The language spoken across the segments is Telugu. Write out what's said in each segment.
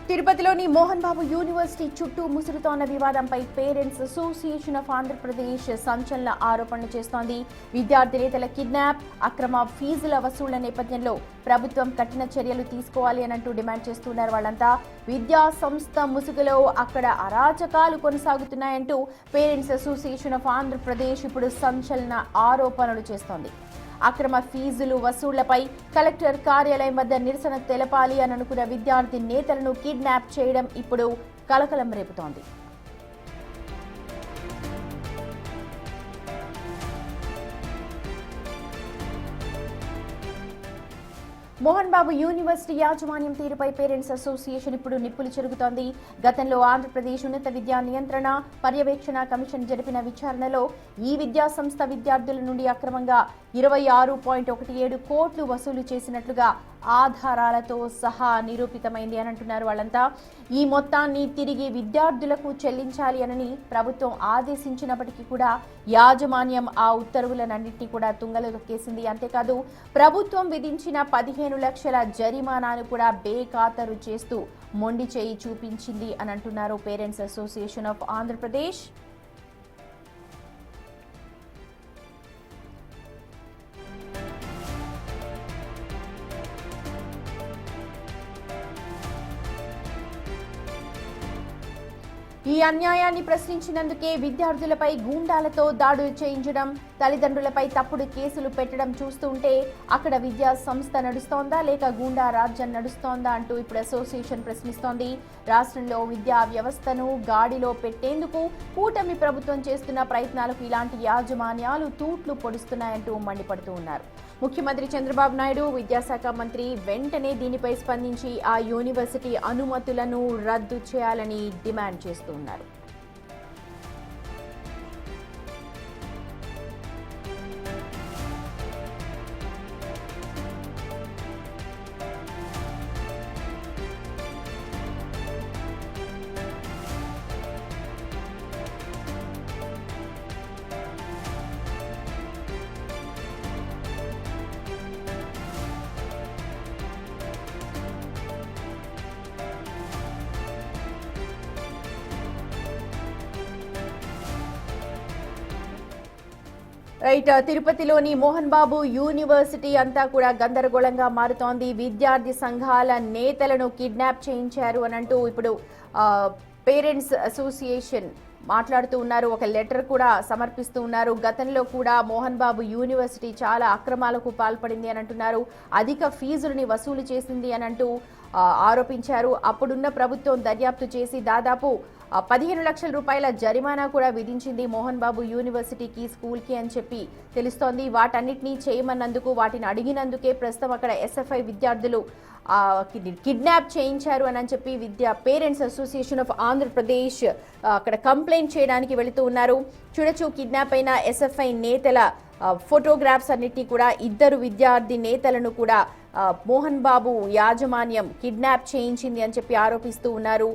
తిరుపతిలోని మోహన్ బాబు యూనివర్సిటీ చుట్టూ ముసురుతోన్న వివాదంపై పేరెంట్స్ అసోసియేషన్ ఆఫ్ ఆంధ్రప్రదేశ్ సంచలన ఆరోపణలు చేస్తోంది. విద్యార్థి నేతల కిడ్నాప్, అక్రమ ఫీజుల వసూళ్ల నేపథ్యంలో ప్రభుత్వం కఠిన చర్యలు తీసుకోవాలి అనంటూ డిమాండ్ చేస్తున్నారు. వాళ్ళంతా విద్యా సంస్థ ముసుగులో అక్కడ అరాచకాలు కొనసాగుతున్నాయంటూ పేరెంట్స్ అసోసియేషన్ ఆఫ్ ఆంధ్రప్రదేశ్ ఇప్పుడు సంచలన ఆరోపణలు చేస్తోంది. అక్రమ ఫీజులు వసూళ్లపై కలెక్టర్ కార్యాలయం వద్ద నిరసన తెలపాలి అని అనుకున్న విద్యార్థి నేతలను కిడ్నాప్ చేయడం ఇప్పుడు కలకలం రేపుతోంది. మోహన్ బాబు యూనివర్సిటీ యాజమాన్యం తీరుపై పేరెంట్స్ అసోసియేషన్ ఇప్పుడు నిప్పులు చెరుగుతోంది. గతంలో ఆంధ్రప్రదేశ్ ఉన్నత విద్యా నియంత్రణ పర్యవేక్షణ కమిషన్ జరిపిన విచారణలో ఈ విద్యా సంస్థ విద్యార్థుల నుండి అక్రమంగా 26.17 కోట్లు వసూలు చేసినట్లుగా ఆధారాలతో సహా నిరూపితమైంది అని అంటున్నారు. వాళ్ళంతా ఈ మొత్తాన్ని తిరిగి విద్యార్థులకు చెల్లించాలి అని ప్రభుత్వం ఆదేశించినప్పటికీ కూడా యాజమాన్యం ఆ ఉత్తర్వులన్నింటినీ కూడా తుంగలో తొక్కేసింది. అంతేకాదు ప్రభుత్వం విధించిన 15 లక్షల జరిమానాను కూడా బేఖాతరు చేస్తూ మొండి చేయి చూపించింది అని అంటున్నారు పేరెంట్స్ అసోసియేషన్ ఆఫ్ ఆంధ్రప్రదేశ్. ఈ అన్యాయాన్ని ప్రశ్నించినందుకే విద్యార్థులపై గూండాలతో దాడులు చేయించడం, తల్లిదండ్రులపై తప్పుడు కేసులు పెట్టడం చూస్తుంటే అక్కడ విద్యా సంస్థ నడుస్తోందా లేక గూండా రాజ్యం నడుస్తోందా అంటూ ఇప్పుడు అసోసియేషన్ ప్రశ్నిస్తోంది. రాష్ట్రంలో విద్యా వ్యవస్థను గాడిలో పెట్టేందుకు కూటమి ప్రభుత్వం చేస్తున్న ప్రయత్నాలకు ఇలాంటి యాజమాన్యాలు తూట్లు పొడుస్తున్నాయంటూ మండిపడుతూ ఉన్నారు. ముఖ్యమంత్రి చంద్రబాబు నాయుడు, విద్యాశాఖ మంత్రి వెంటనే దీనిపై స్పందించి ఆ యూనివర్సిటీ అనుమతులను రద్దు చేయాలని డిమాండ్ చేస్తున్నారు. తిరుపతిలోని మోహన్ బాబు యూనివర్సిటీ అంతా కూడా గందరగోళంగా మారుతోంది. విద్యార్థి సంఘాల నేతలను కిడ్నాప్ చేయించారు అని అంటూ ఇప్పుడు పేరెంట్స్ అసోసియేషన్ మాట్లాడుతూ ఉన్నారు. ఒక లెటర్ కూడా సమర్పిస్తూ ఉన్నారు. గతంలో కూడా మోహన్ బాబు యూనివర్సిటీ చాలా అక్రమాలకు పాల్పడింది అని అంటున్నారు. అధిక ఫీజులని వసూలు చేసింది అని అంటూ ఆరోపించారు. అప్పుడున్న ప్రభుత్వం దర్యాప్తు చేసి దాదాపు 15 లక్షల రూపాయల జరిమానా కూడా విధించింది మోహన్ బాబు యూనివర్సిటీకి, స్కూల్కి అని చెప్పి తెలుస్తోంది. వాటన్నిటినీ చేయమన్నందుకు, వాటిని అడిగినందుకే ప్రస్తుతం అక్కడ ఎస్ఎఫ్ఐ విద్యార్థులు కిడ్నాప్ చేయించారు అని చెప్పి పేరెంట్స్ అసోసియేషన్ ఆఫ్ ఆంధ్రప్రదేశ్ అక్కడ కంప్లైంట్ చేయడానికి వెళుతూ ఉన్నారు. చూడొచ్చు, కిడ్నాప్ అయిన ఎస్ఎఫ్ఐ నేతల ఫోటోగ్రాఫ్స్ అన్నిటినీ కూడా, ఇద్దరు విద్యార్థి నేతలను కూడా మోహన్ బాబు యాజమాన్యం కిడ్నాప్ చేయించింది అని చెప్పి ఆరోపిస్తూ ఉన్నారు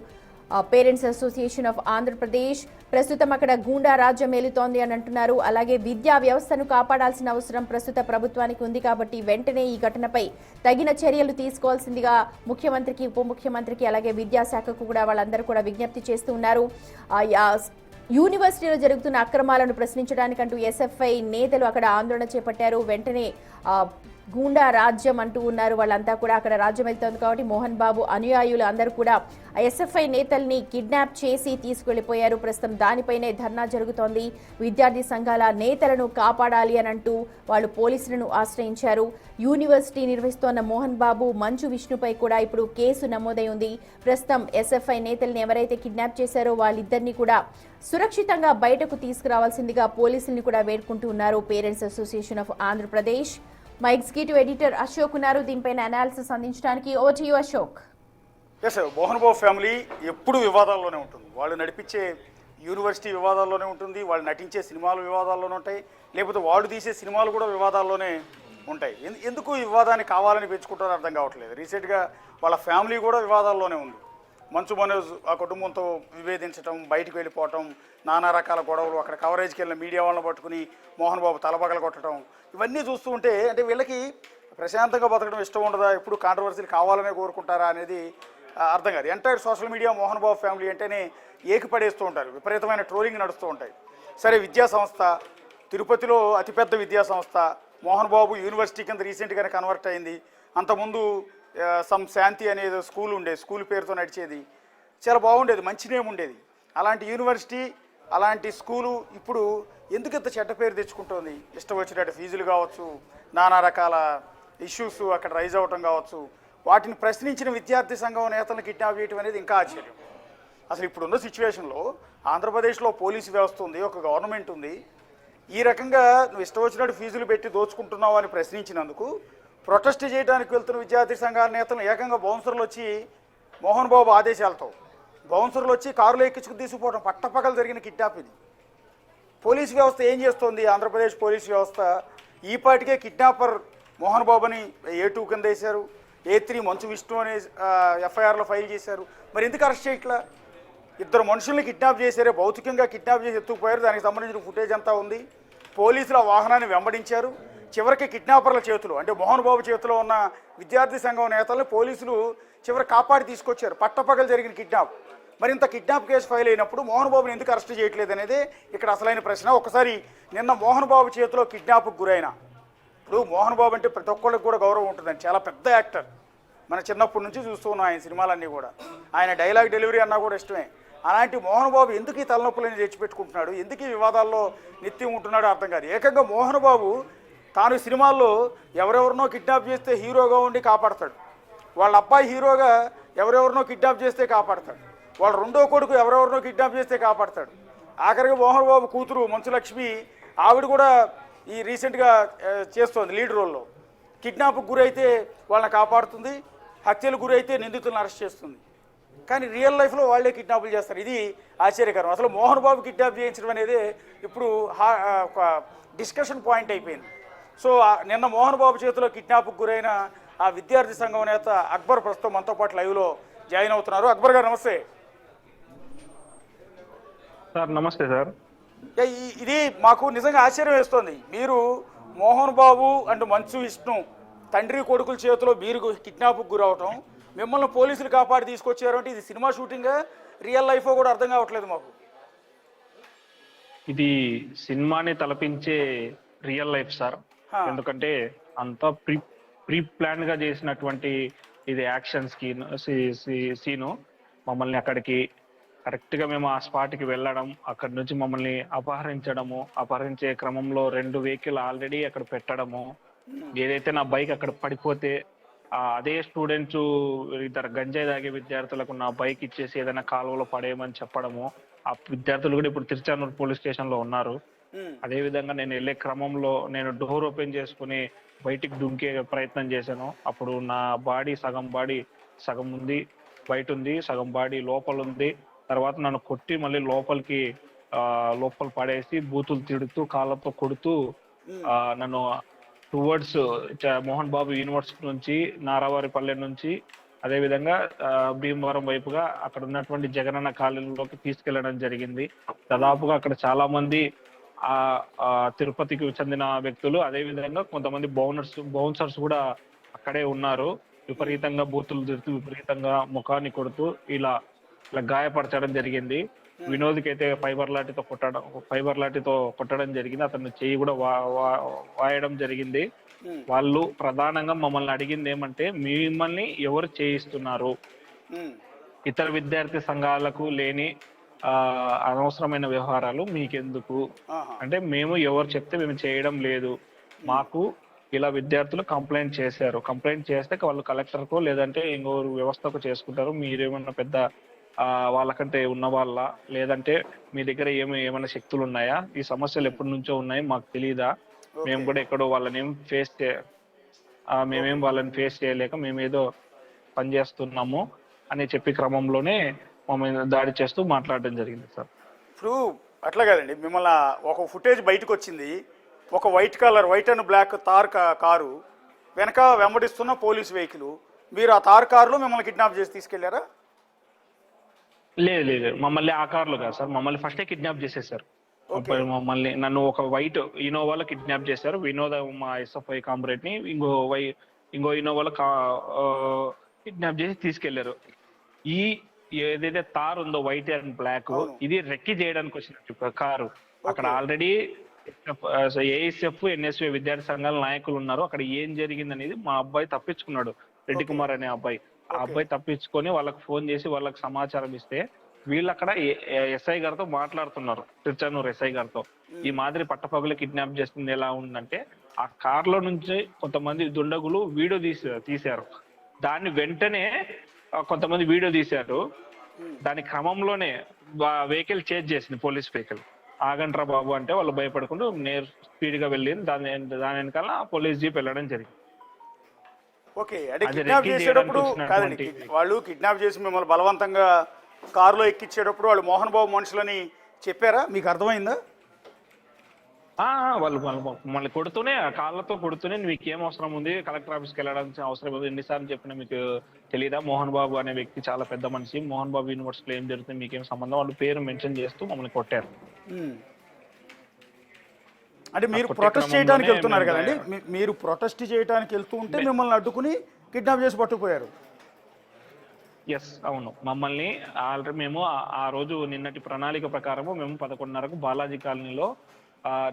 పేరెంట్స్ అసోసియేషన్ ఆఫ్ ఆంధ్రప్రదేశ్. ప్రస్తుతం అక్కడ గూండా రాజ్యం ఏలుతోంది అని అంటున్నారు. అలాగే విద్యా వ్యవస్థను కాపాడాల్సిన అవసరం ప్రస్తుత ప్రభుత్వానికి ఉంది కాబట్టి వెంటనే ఈ ఘటనపై తగిన చర్యలు తీసుకోవాల్సిందిగా ముఖ్యమంత్రికి, ఉప ముఖ్యమంత్రికి, అలాగే విద్యాశాఖకు కూడా వాళ్ళందరూ కూడా విజ్ఞప్తి చేస్తూ ఉన్నారు. యూనివర్సిటీలో జరుగుతున్న అక్రమాలను ప్రశ్నించడానికంటూ ఎస్ఎఫ్ఐ నేతలు అక్కడ ఆందోళన చేపట్టారు. వెంటనే గూండా రాజ్యం అంటూ ఉన్నారు. వాళ్ళంతా కూడా అక్కడ రాజ్యం వెళ్తోంది కాబట్టి మోహన్ బాబు అనుయాయులు అందరూ కూడా ఎస్ఎఫ్ఐ నేతల్ని కిడ్నాప్ చేసి తీసుకెళ్లిపోయారు. ప్రస్తుతం దానిపైనే ధర్నా జరుగుతోంది. విద్యార్థి సంఘాల నేతలను కాపాడాలి అని అంటూ వాళ్ళు పోలీసులను ఆశ్రయించారు. యూనివర్సిటీ నిర్వహిస్తోన్న మోహన్ బాబు, మంచు విష్ణుపై కూడా ఇప్పుడు కేసు నమోదై ఉంది. ప్రస్తుతం ఎస్ఎఫ్ఐ నేతల్ని ఎవరైతే కిడ్నాప్ చేశారో వాళ్ళిద్దరినీ కూడా సురక్షితంగా బయటకు తీసుకురావాల్సిందిగా పోలీసుల్ని కూడా వేడుకుంటూ ఉన్నారు పేరెంట్స్ అసోసియేషన్ ఆఫ్ ఆంధ్రప్రదేశ్. మా ఎగ్జిక్యూటివ్ ఎడిటర్ అశోక్ ఉన్నారు దీనిపైన అనాలిసిస్ అందించడానికి. Over to you Ashok. Mohan Babu family ఎప్పుడు వివాదాల్లోనే ఉంటుంది. వాళ్ళు నడిపించే యూనివర్సిటీ వివాదాల్లోనే ఉంటుంది, వాళ్ళు నటించే సినిమాలు వివాదాల్లోనే ఉంటాయి, లేకపోతే వాళ్ళు తీసే సినిమాలు కూడా వివాదాల్లోనే ఉంటాయి. ఎందుకు ఈ వివాదాన్ని కావాలని పెంచుకుంటారో అర్థం కావట్లేదు. రీసెంట్గా వాళ్ళ ఫ్యామిలీ కూడా వివాదాల్లోనే ఉంది. మంచు మనోజ్ ఆ కుటుంబంతో విభేదించడం, బయటికి వెళ్ళిపోవటం, నానా రకాల గొడవలు, అక్కడ కవరేజ్కి వెళ్ళిన మీడియా వాళ్ళని పట్టుకుని మోహన్ బాబు తలబగలు కొట్టడం, ఇవన్నీ చూస్తూ ఉంటే అంటే వీళ్ళకి ప్రశాంతంగా బతకడం ఇష్టం ఉండదా, ఎప్పుడు కాంట్రవర్సీలు కావాలనే కోరుకుంటారా అనేది అర్థం కాదు. Entire social media Mohan Babu family అంటేనే ఏకిపడేస్తూ ఉంటారు, విపరీతమైన ట్రోలింగ్ నడుస్తూ ఉంటాయి. సరే, విద్యా సంస్థ తిరుపతిలో అతిపెద్ద విద్యా సంస్థ మోహన్ బాబు యూనివర్సిటీ కింద రీసెంట్గానే కన్వర్ట్ అయింది. అంతకుముందు సమ్ శాంతి అనేది స్కూల్ ఉండేది, స్కూల్ పేరుతో నడిచేది, చాలా బాగుండేది, మంచి నేమ్ ఉండేది. అలాంటి యూనివర్సిటీ, అలాంటి స్కూలు ఇప్పుడు ఎందుకు ఇంత చెడ్డ పేరు తెచ్చుకుంటోంది? ఇష్టం వచ్చినట్టు ఫీజులు కావచ్చు, నానా రకాల ఇష్యూస్ అక్కడ రైజ్ అవ్వటం కావచ్చు, వాటిని ప్రశ్నించిన విద్యార్థి సంఘం నేతలను కిడ్నాప్ చేయడం అనేది ఇంకా ఆశ్చర్యం. అసలు ఇప్పుడున్న సిచ్యువేషన్లో ఆంధ్రప్రదేశ్లో పోలీసు వ్యవస్థ ఉంది, ఒక గవర్నమెంట్ ఉంది. ఈ రకంగా నువ్వు ఇష్టం వచ్చినట్టు ఫీజులు పెట్టి దోచుకుంటున్నావు అని ప్రశ్నించినందుకు ప్రొటెస్ట్ చేయడానికి వెళ్తున్న విద్యార్థి సంఘాల నేతలు ఏకంగా బౌన్సర్లు వచ్చి మోహన్ బాబు ఆదేశాలతో బౌన్సర్లు వచ్చి కారులో ఎక్కించుకు తీసుకుపోవడం పట్టపగలు జరిగిన కిడ్నాప్ ఇది. పోలీసు వ్యవస్థ ఏం చేస్తోంది? ఆంధ్రప్రదేశ్ పోలీసు వ్యవస్థ ఈ పాటికే కిడ్నాపర్ మోహన్ బాబుని A2 కింద వేశారు, A3 మంచు విష్ణు అనే ఎఫ్ఐఆర్లో ఫైల్ చేశారు. మరి ఎందుకు అరెస్ట్ చేయట్లా? ఇద్దరు మనుషుల్ని కిడ్నాప్ చేశారే, భౌతికంగా కిడ్నాప్ చేసి ఎత్తుకుపోయారు. దానికి సంబంధించిన ఫుటేజ్ అంతా ఉంది. పోలీసులు ఆ వాహనాన్ని వెంబడించారు. చివరికి కిడ్నాపర్ల చేతులు, అంటే మోహన్ బాబు చేతిలో ఉన్న విద్యార్థి సంఘం నేతల్ని పోలీసులు చివరి కాపాడి తీసుకొచ్చారు. పట్టపగలు జరిగిన కిడ్నాప్. మరి ఇంత కిడ్నాప్ కేసు ఫైల్ అయినప్పుడు మోహన్ బాబుని ఎందుకు అరెస్ట్ చేయట్లేదు అనేది ఇక్కడ అసలైన ప్రశ్న. ఒకసారి నిన్న మోహన్ బాబు చేతిలో కిడ్నాప్కు గురైన, ఇప్పుడు మోహన్ బాబు అంటే ప్రతి ఒక్కళ్ళకి కూడా గౌరవం ఉంటుందండి, చాలా పెద్ద యాక్టర్. మన చిన్నప్పటి నుంచి చూస్తూ ఉన్నాం ఆయన సినిమాలన్నీ కూడా. ఆయన డైలాగ్ డెలివరీ అన్నా కూడా ఇష్టమే. అలాంటి మోహన్ బాబు ఎందుకు ఈ తలనొప్పులని తెచ్చిపెట్టుకుంటున్నాడు, ఎందుకు ఈ వివాదాల్లో నిత్యం ఉంటున్నాడో అర్థం కాదు. ఏకంగా మోహన్ బాబు తాను సినిమాల్లో ఎవరెవరినో కిడ్నాప్ చేస్తే హీరోగా ఉండి కాపాడతాడు, వాళ్ళ అబ్బాయి హీరోగా ఎవరెవరినో కిడ్నాప్ చేస్తే కాపాడతాడు, వాళ్ళ రెండో కొడుకు ఎవరెవరినో కిడ్నాప్ చేస్తే కాపాడతాడు. ఆఖరికి మోహన్ బాబు కూతురు మంచు లక్ష్మి, ఆవిడ కూడా ఈ రీసెంట్గా చేస్తోంది లీడ్ రోల్లో. కిడ్నాప్కి గురైతే వాళ్ళని కాపాడుతుంది, హత్యలకు గురైతే నిందితులను అరెస్ట్ చేస్తుంది. కానీ రియల్ లైఫ్లో వాళ్ళే కిడ్నాపులు చేస్తారు. ఇది ఆశ్చర్యకరం. అసలు మోహన్ బాబు కిడ్నాప్ చేయించడం అనేది ఇప్పుడు ఒక డిస్కషన్ పాయింట్ అయిపోయింది. సో నిన్న మోహన్ బాబు చేతిలో కిడ్నాప్కు గురైన ఆ విద్యార్థి సంఘం నేత అక్బర్ ప్రస్తుతం మనతో పాటు లైవ్లో జాయిన్ అవుతున్నారు. అక్బర్ గారు నమస్తే. సార్ నమస్తే సార్. ఇది మాకు నిజంగా ఆశ్చర్యం వేస్తోంది. మీరు మోహన్ బాబు అండ్ మంచు విష్ణు తండ్రి కొడుకుల చేతిలో మీరు కిడ్నాప్కు గురవటం, మిమ్మల్ని పోలీసులు కాపాడి తీసుకొచ్చారు అంటే ఇది సినిమా షూటింగా, రియల్ లైఫ్ కూడా అర్థం కావట్లేదు మాకు. ఇది సినిమాని తలపించే రియల్ లైఫ్ సార్. ఎందుకంటే అంతా ప్రీ ప్లాన్ గా చేసినటువంటి ఇది యాక్షన్స్ కి సీను. మమ్మల్ని అక్కడికి కరెక్ట్ గా మేము ఆ స్పాట్ కి వెళ్ళడం, అక్కడి నుంచి మమ్మల్ని అపహరించడము, అపహరించే క్రమంలో 2 వెహికల్ ఆల్రెడీ అక్కడ పెట్టడము, ఏదైతే నా బైక్ అక్కడ పడిపోతే అదే స్టూడెంట్స్ ఇద్దరు గంజాయి తాగే విద్యార్థులకు నా బైక్ ఇచ్చేసి ఏదైనా కాలువలో పడేయమని చెప్పడము. ఆ విద్యార్థులు కూడా ఇప్పుడు తిరుచానూరు పోలీస్ స్టేషన్ లో ఉన్నారు. అదే విధంగా నేను వెళ్ళే క్రమంలో నేను డోర్ ఓపెన్ చేసుకుని బయటికి దుంకే ప్రయత్నం చేశాను. అప్పుడు నా బాడీ సగం ఉంది బయట ఉంది, సగం బాడీ లోపల ఉంది. తర్వాత నన్ను కొట్టి మళ్ళీ లోపల పడేసి బూతులు తిడుతూ కాళ్ళతో కొడుతూ నన్ను టువర్డ్స్ మోహన్ బాబు యూనివర్సిటీ నుంచి, నారావారిపల్లె నుంచి, అదేవిధంగా భీమవరం వైపుగా అక్కడ ఉన్నటువంటి జగనన్న కాలనీలోకి తీసుకెళ్లడం జరిగింది. దాదాపుగా అక్కడ చాలా మంది తిరుపతికి చెందిన వ్యక్తులు, అదేవిధంగా కొంతమంది బౌన్సర్స్ కూడా అక్కడే ఉన్నారు. విపరీతంగా బూతులు తిడుతూ, విపరీతంగా ముఖాన్ని కొడుతూ ఇలా గాయపరచడం జరిగింది. వినోద్కి అయితే ఫైబర్ లాఠీతో కొట్టడం జరిగింది. అతను చెయ్యి కూడా వాయడం జరిగింది. వాళ్ళు ప్రధానంగా మమ్మల్ని అడిగింది ఏమంటే, మిమ్మల్ని ఎవరు చేయిస్తున్నారు? ఇతర విద్యార్థి సంఘాలకు లేని అనవసరమైన వ్యవహారాలు మీకెందుకు అంటే, మేము ఎవరు చెప్తే మేము చేయడం లేదు, మాకు ఇలా విద్యార్థులు కంప్లైంట్ చేశారు, కంప్లైంట్ చేస్తే వాళ్ళు కలెక్టర్కో లేదంటే ఇంకో వ్యవస్థకు చేసుకుంటారు, మీరేమన్నా పెద్ద వాళ్ళకంటే ఉన్న వాళ్ళ, లేదంటే మీ దగ్గర ఏమైనా శక్తులు ఉన్నాయా, ఈ సమస్యలు ఎప్పటి నుంచో ఉన్నాయి మాకు తెలియదా, మేము కూడా ఎక్కడో వాళ్ళని వాళ్ళని ఫేస్ చేయలేక మేమేదో పనిచేస్తున్నాము అని చెప్పి క్రమంలోనే మమ్మల్ని దాడి చేస్తూ మాట్లాడడం జరిగింది సార్. ఇప్పుడు అట్లా కదండి, మిమ్మల్ని ఒక ఫుటేజ్ బయటకు వచ్చింది, ఒక white and black Thar car వెనక వెంబడిస్తున్న పోలీస్ వెహికల్, మీరు ఆ తార్ కారులో మిమ్మల్ని కిడ్నాప్ చేసి తీసుకెళ్లారా? లేదు, మమ్మల్ని ఆ కార్లో కాదు సార్, మమ్మల్ని ఫస్టే కిడ్నాప్ చేసేసారు. నన్ను ఒక వైట్ ఇన్నోవాలో కిడ్నాప్ చేశారు. వినోద్ మా SFI కామ్రేడ్ ని ఇంకో ఇన్నోవాలో కిడ్నాప్ చేసి తీసుకెళ్లారు. ఈ ఏదైతే తార్ ఉందో వైట్ అండ్ బ్లాక్, అవును. ఇది రెక్కి చేయడానికి వచ్చిన కారు. అక్కడ ఓకే. ఆల్రెడీ ఏఎస్ఎఫ్ ఎన్ఎస్ఏ విద్యార్థి సంఘాల నాయకులు ఉన్నారు. అక్కడ ఏం జరిగింది అనేది మా అబ్బాయి తప్పించుకున్నాడు, రెడ్డి ఓకే. కుమార్ అనే అబ్బాయి. ఆ ఓకే. అబ్బాయి తప్పించుకొని వాళ్ళకి ఫోన్ చేసి వాళ్ళకి సమాచారం ఇస్తే వీళ్ళు అక్కడ ఎస్ఐ గారితో మాట్లాడుతున్నారు, తిరుచానూరు ఎస్ఐ గారితో. ఈ మాదిరి పట్టపగలు కిడ్నాప్ చేస్తుంది ఎలా ఉందంటే, ఆ కార్ లో నుంచి కొంతమంది దుండగులు వీడియో తీశారు. దాన్ని వెంటనే కొంతమంది వీడియో తీశారు. దాని క్రమంలోనే వెహికల్ చేంజ్ చేసింది పోలీస్ వెహికల్. ఆగండ్రా బాబు అంటే వాళ్ళు భయపడకుండా స్పీడ్ గా వెళ్ళింది. దాని వెనకాల పోలీస్ జీప్ వెళ్ళడం జరిగింది. ఓకే, అంటే అది కిడ్నాప్ రెక్కి చేసేటప్పుడు చేయడానికి కాదండి, వచ్చినటువంటి- వాళ్ళు కిడ్నాప్ చేసి మిమ్మల్ని బలవంతంగా కారులో ఎక్కించేటప్పుడు వాళ్ళు మోహన్ బాబు మనుషులని చెప్పారా? మీకు అర్థమైందా? వాళ్ళు మళ్ళీ కొడుతూనే, కాళ్ళతో కొడుతూనే మీకు ఏం అవసరం ఉంది, కలెక్టర్ ఆఫీస్కి వెళ్ళడానికి అవసరం ఉంది, ఎన్నిసార్లు చెప్పినా మీకు తెలీదా? మోహన్ బాబు అనే వ్యక్తి చాలా పెద్ద మనిషి, మోహన్ బాబు యూనివర్సిటీలో ఏం జరుగుతుంది, మీకేం సంబంధం, వాళ్ళు పేరు మెన్షన్ చేస్తూ మమ్మల్ని కొట్టారు. ఉమ్. అంటే మీరు కొట్టే ప్రొటెస్ట్ క్రమంలోనే చేయడానికి వెళ్తున్నారు మేము కదండి, మీరు ప్రొటెస్ట్ చేయడానికి వెళ్తూ ఉంటే మిమ్మల్ని అడ్డుకుని కిడ్నాప్ చేసి పట్టుకుపోయారు. ఎస్, అవును. మమ్మల్ని ఆల్రెడీ మేము ఆ రోజు నిన్నటి ప్రణాళిక ప్రకారము మేము 11:30కు బాలాజీ కాలనీలో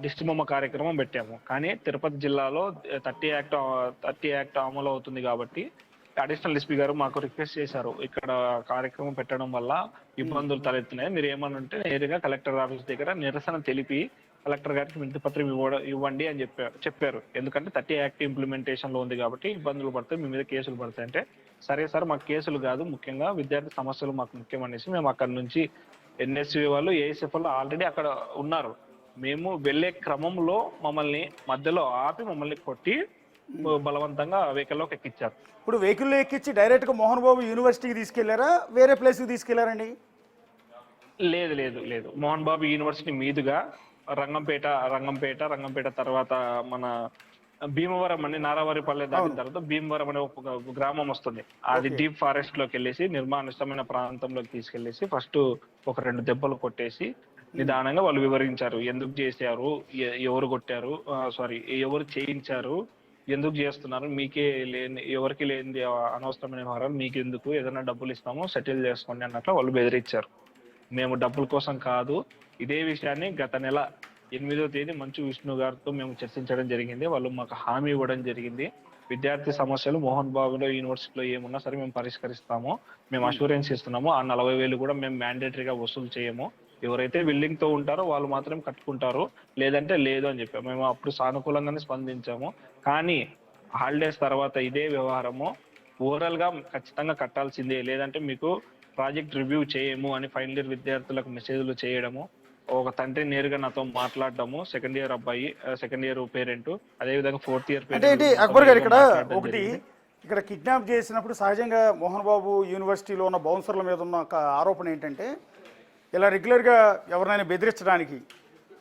దిష్టి బొమ్మ కార్యక్రమం పెట్టాము. కానీ తిరుపతి జిల్లాలో 30 యాక్ట్ అమలు అవుతుంది కాబట్టి అడిషనల్ ఎస్పీ గారు మాకు రిక్వెస్ట్ చేశారు, ఇక్కడ కార్యక్రమం పెట్టడం వల్ల ఇబ్బందులు తలెత్తున్నాయి, మీరు ఏమనంటే నేరుగా కలెక్టర్ ఆఫీస్ దగ్గర నిరసన తెలిపి కలెక్టర్ గారికి వినతి పత్రం ఇవ్వండి అని చెప్పారు. ఎందుకంటే 30 యాక్ట్ ఇంప్లిమెంటేషన్ లో ఉంది కాబట్టి ఇబ్బందులు పడతాయి, మీ మీద కేసులు పడతాయి అంటే, సరే సార్ మాకు కేసులు కాదు, ముఖ్యంగా విద్యార్థి సమస్యలు మాకు ముఖ్యం అనేసి మేము అక్కడ నుంచి ఎన్ఎస్యూ వాళ్ళు ఏఎస్ఎఫ్ వాళ్ళు ఆల్రెడీ అక్కడ ఉన్నారు. మేము వెళ్లే క్రమంలో మమ్మల్ని మధ్యలో ఆపి మమ్మల్ని కొట్టి బలవంతంగా వెహికల్లోకి ఎక్కించారు. ఇప్పుడు వెహికల్లో ఎక్కించి డైరెక్ట్గా మోహన్ బాబు యూనివర్సిటీకి తీసుకెళ్లారా, వేరే ప్లేస్కి తీసుకెళ్లారండి? లేదు లేదు లేదు, మోహన్ బాబు యూనివర్సిటీ మీదుగా రంగంపేట తర్వాత మన భీమవరం అని నారావారిపల్లె దాటిన తర్వాత భీమవరం అనే ఒక గ్రామం వస్తుంది. అది డీప్ ఫారెస్ట్ లోకి వెళ్ళేసి నిర్మానుష్యమైన ప్రాంతంలోకి తీసుకెళ్లేసి ఫస్ట్ ఒక 2 దెబ్బలు కొట్టేసి నిదానంగా వాళ్ళు వివరించారు, ఎందుకు చేశారు, ఎవరు కొట్టారు, ఎవరు చేయించారు, ఎందుకు చేస్తున్నారు, మీకే లేని ఎవరికి లేని అనవసరమైన వ్యవహారాలు మీకు ఎందుకు, ఏదైనా డబ్బులు ఇస్తాము సెటిల్ చేసుకోండి అన్నట్లు వాళ్ళు బెదిరించారు. మేము డబ్బుల కోసం కాదు, ఇదే విషయాన్ని గత నెల 8వ తేదీ మంచు విష్ణు గారితో మేము చర్చించడం జరిగింది. వాళ్ళు మాకు హామీ ఇవ్వడం జరిగింది, విద్యార్థి సమస్యలు మోహన్ బాబులో యూనివర్సిటీలో ఏమున్నా సరే మేము పరిష్కరిస్తాము, మేము అష్యూరెన్స్ ఇస్తున్నాము, ఆ 40,000 కూడా మేము మ్యాండేటరీగా వసూలు చేయము, ఎవరైతే విల్లింగ్ తో ఉంటారో వాళ్ళు మాత్రం కట్టుకుంటారు, లేదంటే లేదు అని చెప్పాము. మేము అప్పుడు సానుకూలంగానే స్పందించాము. కానీ హాలిడేస్ తర్వాత ఇదే వ్యవహారము ఓవరాల్ గా ఖచ్చితంగా కట్టాల్సిందే, లేదంటే మీకు ప్రాజెక్ట్ రివ్యూ చేయము అని ఫైనల్ ఇయర్ విద్యార్థులకు మెసేజ్లు చేయడము, ఒక తండ్రి నేరుగా నాతో మాట్లాడడము, సెకండ్ ఇయర్ పేరెంట్, అదేవిధంగా 4th ఇయర్ అంటే ఏంటి అక్బర్ గారు, ఇక్కడ కిడ్నాప్ చేసినప్పుడు సహజంగా మోహన్ బాబు యూనివర్సిటీలో ఉన్న బౌన్సర్ల మీద ఉన్న ఒక ఆరోపణ ఏంటంటే, ఇలా రెగ్యులర్గా ఎవరినైనా బెదిరించడానికి,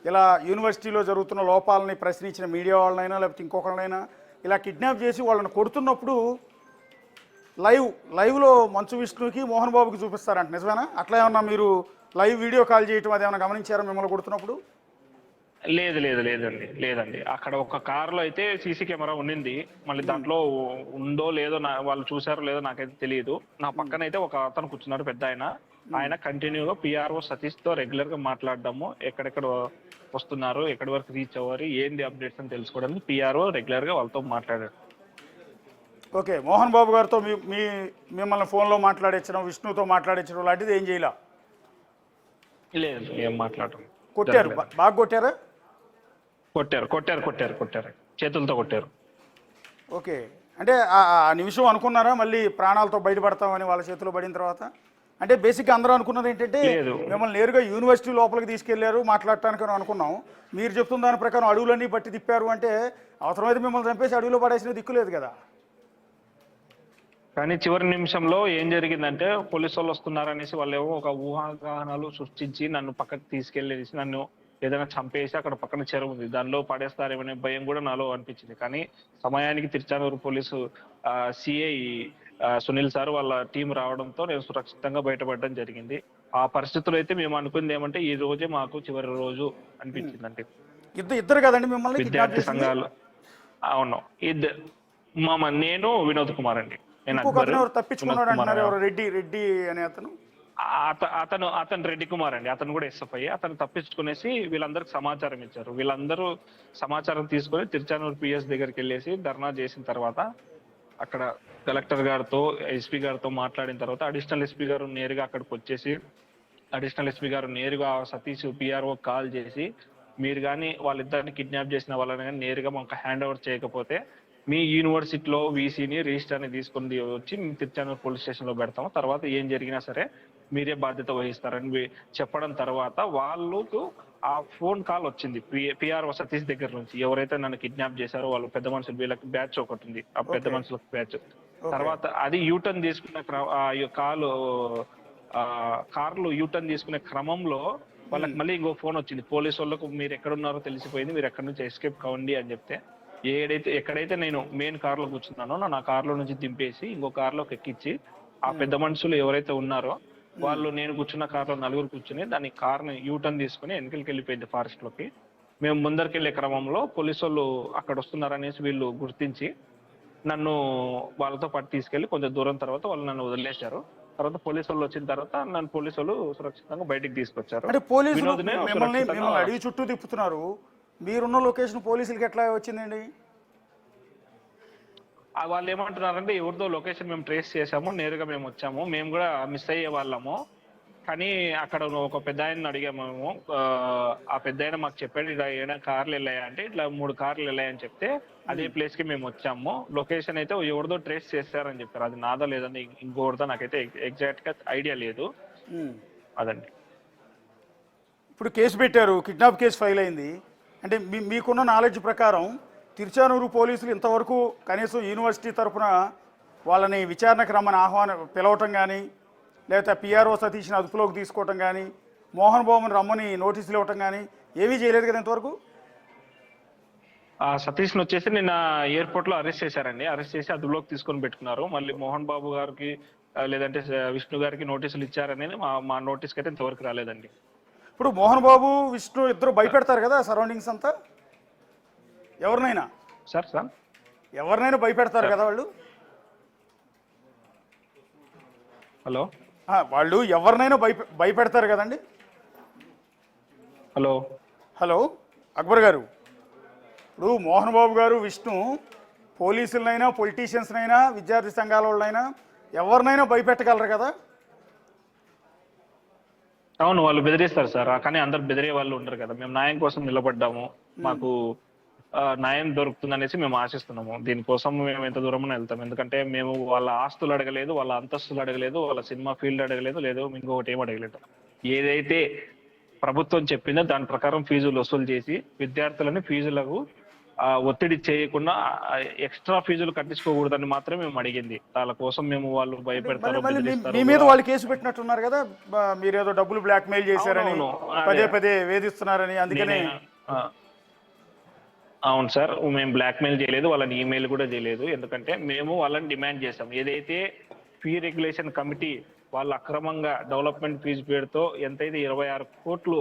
ఇలా యూనివర్సిటీలో జరుగుతున్న లోపాలని ప్రశ్నించిన మీడియా వాళ్ళనైనా లేకపోతే ఇంకొకరినైనా ఇలా కిడ్నాప్ చేసి వాళ్ళని కొడుతున్నప్పుడు లైవ్లో మంచు విష్ణుకి మోహన్ బాబుకి చూపిస్తారంట, నిజమేనా? అట్లా ఏమన్నా మీరు లైవ్ వీడియో కాల్ చేయటం అది ఏమైనా గమనించారా మిమ్మల్ని కొడుతున్నప్పుడు? లేదండి. అక్కడ ఒక కారులో అయితే సీసీ కెమెరా ఉండింది, మళ్ళీ దాంట్లో ఉందో లేదో వాళ్ళు చూసారో లేదో నాకైతే తెలియదు. నా పక్కన అయితే ఒక అతను కూర్చున్నాడు, పెద్ద ఆయన కంటిన్యూగా పిఆర్ఓ సతీష్ తో రెగ్యులర్ గా మాట్లాడడము, ఎక్కడెక్కడ వస్తున్నారు, ఎక్కడి వరకు రీచ్ అవ్వాలి, ఏంది అప్డేట్స్ అని తెలుసుకోవడానికి పిఆర్ఓ రెగ్యులర్ గా వాళ్ళతో మాట్లాడారు. ఓకే, మోహన్ బాబు గారితో మిమ్మల్ని ఫోన్లో మాట్లాడించడం, విష్ణుతో మాట్లాడించడం లాంటిది ఏం చేయలే? లేదు, ఏం మాట్లాడటం. కొట్టారు, బాగా కొట్టారా? కొట్టారు, చేతులతో కొట్టారు. ఓకే, అంటే ఆ నిమిషం అనుకున్నారా మళ్ళీ ప్రాణాలతో బయటపడతామని వాళ్ళ చేతిలో పడిన తర్వాత? అంటే బేసిక్గా అందరూ అనుకున్నది ఏంటంటే మిమ్మల్ని నేరుగా యూనివర్సిటీ లోపలికి తీసుకెళ్లారు మాట్లాడటానికి అని అనుకున్నాం. మీరు చెప్తున్న దాని ప్రకారం అడవులన్నీ పట్టి తిప్పారు అంటే అవసరమైతే మిమ్మల్ని చంపేసి అడవిలో పడేసిన దిక్కులేదు కదా. కానీ చివరి నిమిషంలో ఏం జరిగిందంటే, పోలీసు వాళ్ళు వస్తున్నారనేసి వాళ్ళు ఒక ఊహాగానాలు సృష్టించి నన్ను పక్కకి తీసుకెళ్లేసి నన్ను ఏదైనా చంపేసి అక్కడ పక్కన చెరువు ఉంది దానిలో పడేస్తారేమనే భయం కూడా నాలో అనిపించింది. కానీ సమయానికి Tiruchanur police CI Sunil sir వాళ్ళ టీం రావడంతో నేను సురక్షితంగా బయటపడడం జరిగింది. ఆ పరిస్థితుల్లో అయితే మేము అనుకుంది ఏమంటే ఈ రోజే మాకు చివరి రోజు అనిపించింది. అంటే ఇద్దరు కదండి మిమ్మల్ని విద్యార్థి సంఘాలు? అవును, నేను వినోద్ కుమార్ అండి, నేను ఇంకొక అక్బర్, అతను ఎవరు తప్పించుకున్నాడు వినోద్ కుమార్ అంటున్నారు, ఎవరు రెడ్డి అనే అతను. అతను రెడ్డి కుమార్ అండి, అతను కూడా ఎస్ఎఫ్ఐ. అతను తప్పించుకునేసి వీళ్ళందరికి సమాచారం ఇచ్చారు. వీళ్ళందరూ సమాచారం తీసుకొని తిరుచానూరు పిఎస్ దగ్గరికి వెళ్ళేసి ధర్నా చేసిన తర్వాత అక్కడ కలెక్టర్ గారితో ఎస్పీ గారితో మాట్లాడిన తర్వాత అడిషనల్ ఎస్పీ గారు నేరుగా అక్కడికి వచ్చేసి అడిషనల్ ఎస్పీ గారు నేరుగా సతీష్ పిఆర్ఓ కాల్ చేసి మీరు కానీ వాళ్ళిద్దరిని కిడ్నాప్ చేసిన వాళ్ళని కానీ నేరుగా మాకు హ్యాండ్ ఓవర్ చేయకపోతే మీ యూనివర్సిటీలో వీసీని రిజిస్టర్ని తీసుకుని వచ్చి మేము తిరుచానూరు పోలీస్ స్టేషన్లో పెడతాము, తర్వాత ఏం జరిగినా సరే మీరే బాధ్యత వహిస్తారని చెప్పడం తర్వాత వాళ్ళకు ఆ ఫోన్ కాల్ వచ్చింది పిఆర్ఓ సతీష్ దగ్గర నుంచి. ఎవరైతే నన్ను కిడ్నాప్ చేశారో వాళ్ళు పెద్ద మనుషులు, వీళ్ళకి బ్యాచ్ ఒకటి ఉంది, ఆ పెద్ద మనుషులకు బ్యాచ్. తర్వాత అది యూటర్న్ తీసుకున్న కార్లు యూటర్న్ తీసుకునే క్రమంలో వాళ్ళకి మళ్ళీ ఇంకో ఫోన్ వచ్చింది, పోలీసు వాళ్ళకు మీరు ఎక్కడున్నారో తెలిసిపోయింది, మీరు ఎక్కడి నుంచి ఎస్కేప్ కావండి అని చెప్తే ఎక్కడైతే నేను మెయిన్ కార్లో కూర్చున్నానో నా కార్లో నుంచి దింపేసి ఇంకో కార్లోకి ఎక్కించి ఆ పెద్ద మనుషులు ఎవరైతే ఉన్నారో వాళ్ళు నేను కూర్చున్న కార్లో నలుగురు కూర్చుని దాని కార్ని యూటర్న్ తీసుకుని వెనకలికి వెళ్ళిపోయింది ఫారెస్ట్ లోకి. మేము ముందరికి వెళ్ళే క్రమంలో పోలీసు వాళ్ళు అక్కడ వస్తున్నారనేసి వీళ్ళు గుర్తించి నన్ను వాళ్ళతో పాటు తీసుకెళ్లి కొంచెం దూరం తర్వాత వాళ్ళు నన్ను వదిలేశారు. తర్వాత పోలీసు వాళ్ళు వచ్చిన తర్వాత నన్ను పోలీసు వాళ్ళు సురక్షితంగా బయటికి తీసుకొచ్చారు. అంటే పోలీసులు మిమ్మల్ని అడవి చుట్టూ తిప్పుతున్నారు, మీరున్న లొకేషన్ పోలీసులకి ఎట్లా వచ్చిందండి? వాళ్ళు ఏమంటున్నారంటే ఎవరిదో లొకేషన్ మేము ట్రేస్ చేసాము, నేరుగా మేము వచ్చాము, మేము కూడా మిస్ అయ్యే వాళ్ళము, కానీ అక్కడ ఒక పెద్ద ఆయన అడిగాము మేము. ఆ పెద్ద ఆయన మాకు చెప్పాడు ఇలా ఏమైనా కార్లు వెళ్ళాయా అంటే ఇట్లా 3 కార్లు వెళ్ళాయని చెప్తే అదే ప్లేస్ కి మేము వచ్చాము. లొకేషన్ అయితే ఎవరిదో ట్రేస్ చేస్తారని చెప్పారు. అది నాదా లేదని ఇంకోటిదో నాకైతే ఎగ్జాక్ట్ గా ఐడియా లేదు. అదండి. ఇప్పుడు కేసు పెట్టారు, కిడ్నాప్ కేసు ఫైల్ అయింది. అంటే మీకున్న నాలెడ్జ్ ప్రకారం తిరుచానూరు పోలీసులు ఇంతవరకు కనీసం యూనివర్సిటీ తరఫున వాళ్ళని విచారణకు రమ్మని పిలవటం కానీ, లేకపోతే పిఆర్ఓ సతీష్ని అదుపులోకి తీసుకోవటం కానీ, మోహన్ బాబుని రమ్మని నోటీసులు ఇవ్వటం కానీ ఏమీ చేయలేదు కదా ఇంతవరకు? సతీష్ని వచ్చేసి నిన్న ఎయిర్పోర్ట్ లో అరెస్ట్ చేశారండి. అరెస్ట్ చేసి అదుపులోకి తీసుకొని పెట్టుకున్నారు. మళ్ళీ మోహన్ బాబు గారికి లేదంటే విష్ణు గారికి నోటీసులు ఇచ్చారనేది మా నోటీస్కి అయితే ఇంతవరకు రాలేదండి. ఇప్పుడు మోహన్ బాబు విష్ణు ఇద్దరు భయపెడతారు కదా సరౌండింగ్స్ అంతా, ఎవరినైనా భయపెడతారు కదా వాళ్ళు. హలో, వాళ్ళు ఎవరినైనా భయపెడతారు కదండి. హలో అక్బర్ గారు, ఇప్పుడు మోహన్ బాబు గారు విష్ణు పోలీసులనైనా పొలిటీషియన్స్నైనా విద్యార్థి సంఘాల వాళ్ళైనా ఎవరినైనా భయపెట్టగలరు కదా. అవును, వాళ్ళు బెదిరిస్తారు సార్, కానీ అందరు బెదిరే వాళ్ళు ఉండరు కదా. మేము న్యాయం కోసం నిలబడ్డాము, మాకు న్యాయం దొరుకుతుందనేసి మేము ఆశిస్తున్నాము. దీనికోసం మేము ఎంత దూరం వెళ్తాం, ఎందుకంటే మేము వాళ్ళ ఆస్తులు అడగలేదు, వాళ్ళ అంతస్తులు అడగలేదు, వాళ్ళ సినిమా ఫీల్డ్ అడగలేదు, లేదు ఇంకొకటి ఏం అడగలేదు. ఏదైతే ప్రభుత్వం చెప్పిందో దాని ప్రకారం ఫీజులు వసూలు చేసి విద్యార్థులని ఫీజులకు ఒత్తిడి చేయకుండా ఎక్స్ట్రా ఫీజులు కట్టించుకోకూడదని మాత్రమే మేము అడిగింది. వాళ్ళ కోసం మేము వాళ్ళు భయపెడతారు, మీ మీద వాళ్ళు కేసు పెట్టినట్టున్నారు కదా, మీరేదో డబ్బులు బ్లాక్ మెయిల్ చేశారని, పదే వేధిస్తున్నారని, అందుకనే. అవును సార్, మేము బ్లాక్ మెయిల్ చేయలేదు, వాళ్ళని ఈమెయిల్ కూడా చేయలేదు. ఎందుకంటే మేము వాళ్ళని డిమాండ్ చేసాం. ఏదైతే ఫీ రెగ్యులేషన్ కమిటీ వాళ్ళు అక్రమంగా డెవలప్మెంట్ ఫీజు పేరుతో ఎంతైతే 26 కోట్లు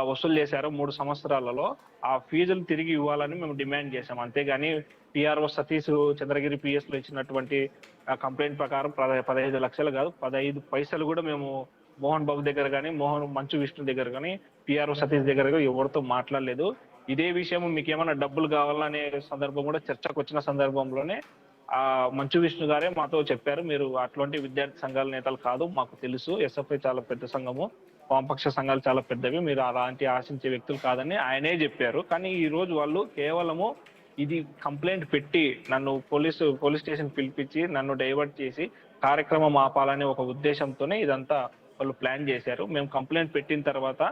వసూలు చేశారో 3 సంవత్సరాలలో, ఆ ఫీజులు తిరిగి ఇవ్వాలని మేము డిమాండ్ చేశాం. అంతేగాని పిఆర్ఓ సతీష్ చంద్రగిరి పిఎస్ లో ఇచ్చినటువంటి కంప్లైంట్ ప్రకారం 15 లక్షలు కాదు, 15 పైసలు కూడా మేము మోహన్ బాబు దగ్గర కానీ మంచు విష్ణు దగ్గర కానీ పిఆర్ఓ సతీష్ దగ్గర ఎవరితో మాట్లాడలేదు. ఇదే విషయం మీకు ఏమైనా డబ్బులు కావాలనే సందర్భం కూడా చర్చకు వచ్చిన సందర్భంలోనే మంచు విష్ణు గారే మాతో చెప్పారు, మీరు అటువంటి విద్యార్థి సంఘాల నేతలు కాదు, మాకు తెలుసు, ఎస్ఎఫ్ఐ చాలా పెద్ద సంఘము, వామపక్ష సంఘాలు చాలా పెద్దవి, మీరు అలాంటి ఆశించే వ్యక్తులు కాదని ఆయనే చెప్పారు. కానీ ఈ రోజు వాళ్ళు కేవలము ఇది కంప్లైంట్ పెట్టి నన్ను పోలీస్ స్టేషన్ పిలిపించి నన్ను డైవర్ట్ చేసి కార్యక్రమం ఆపాలనే ఒక ఉద్దేశంతోనే ఇదంతా వాళ్ళు ప్లాన్ చేశారు. మేము కంప్లైంట్ పెట్టిన తర్వాత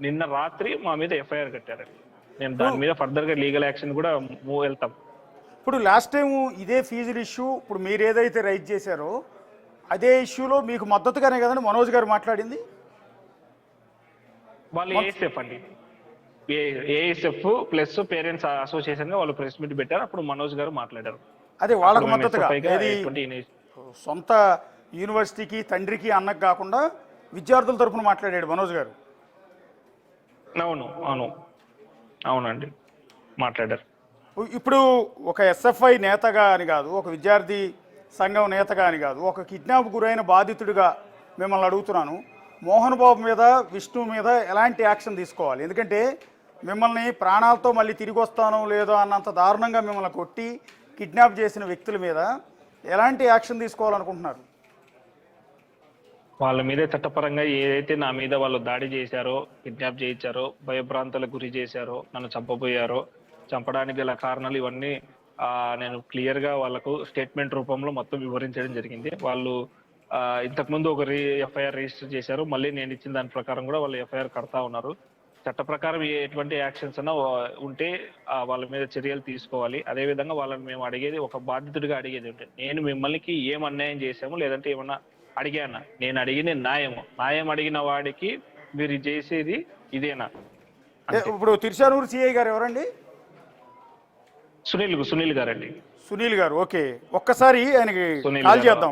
నిన్న రాత్రి మా మీద ఎఫ్ఐఆర్ కట్టారండి. మేము దాని మీద ఫర్దర్ గా లీగల్ యాక్షన్ కూడా వెళ్తాం. ఇప్పుడు లాస్ట్ టైం ఇదే ఫీజుల ఇష్యూ ఇప్పుడు మీరు ఏదైతే రైజ్ చేశారో అదే ఇష్యూలో మీకు మద్దతుగానే కదండి మనోజ్ గారు మాట్లాడింది. వాళ్ళు ఏఎస్ఎఫ్ అండి, ఏఎస్ఎఫ్ ప్లస్ పేరెంట్స్ అసోసియేషన్ గా వాళ్ళు ప్రెస్ మీట్ పెట్టారు. అప్పుడు మనోజ్ గారు మాట్లాడారు. అదే వాళ్ళకు మద్దతుగా సొంత యూనివర్సిటీకి తండ్రికి అన్నకు కాకుండా విద్యార్థుల తరఫున మాట్లాడాడు మనోజ్ గారు. అవునండి మాట్లాడారు. ఇప్పుడు ఒక ఎస్ఎఫ్ఐ నేతగా అని కాదు, ఒక విద్యార్థి సంఘం నేతగా అని కాదు, ఒక కిడ్నాప్ గురైన బాధితుడిగా మిమ్మల్ని అడుగుతున్నాను. మోహన్ బాబు మీద, విష్ణు మీద ఎలాంటి యాక్షన్ తీసుకోవాలి? ఎందుకంటే మిమ్మల్ని ప్రాణాలతో మళ్ళీ తిరిగి వస్తానో లేదో అన్నంత దారుణంగా మిమ్మల్ని కొట్టి కిడ్నాప్ చేసిన వ్యక్తుల మీద ఎలాంటి యాక్షన్ తీసుకోవాలనుకుంటున్నారు? వాళ్ళ మీద చట్టపరంగా ఏదైతే నా మీద వాళ్ళు దాడి చేశారో, కిడ్నాప్ చేయించారో, భయభ్రాంతులకు గురి చేశారో, నన్ను చంపబోయారో, చంపడానికి గల కారణాలు ఇవన్నీ నేను క్లియర్గా వాళ్ళకు స్టేట్మెంట్ రూపంలో మొత్తం వివరించడం జరిగింది. వాళ్ళు ఇంతకుముందు ఒక ఎఫ్ఐఆర్ రిజిస్టర్ చేశారు. మళ్ళీ నేను ఇచ్చిన దాని ప్రకారం కూడా వాళ్ళు ఎఫ్ఐఆర్ కడతా ఉన్నారు. చట్ట ప్రకారం ఎటువంటి యాక్షన్స్ అన్నా ఉంటే వాళ్ళ మీద చర్యలు తీసుకోవాలి. అదేవిధంగా వాళ్ళని మేము అడిగేది, ఒక బాధితుడిగా అడిగేది ఉంటే, నేను మిమ్మల్ని ఏం అన్యాయం చేశాము, లేదంటే ఏమన్నా అడిగానా? నేను అడిగిన న్యాయం అడిగిన వాడికి మీరు చేసేది ఇదేనా? ఇప్పుడు తిరుచానూరు సిఐ గారు ఎవరండి? సునీల్ గారండి. సునీల్ గారు, ఓకే. ఒక్కసారి ఆయనకి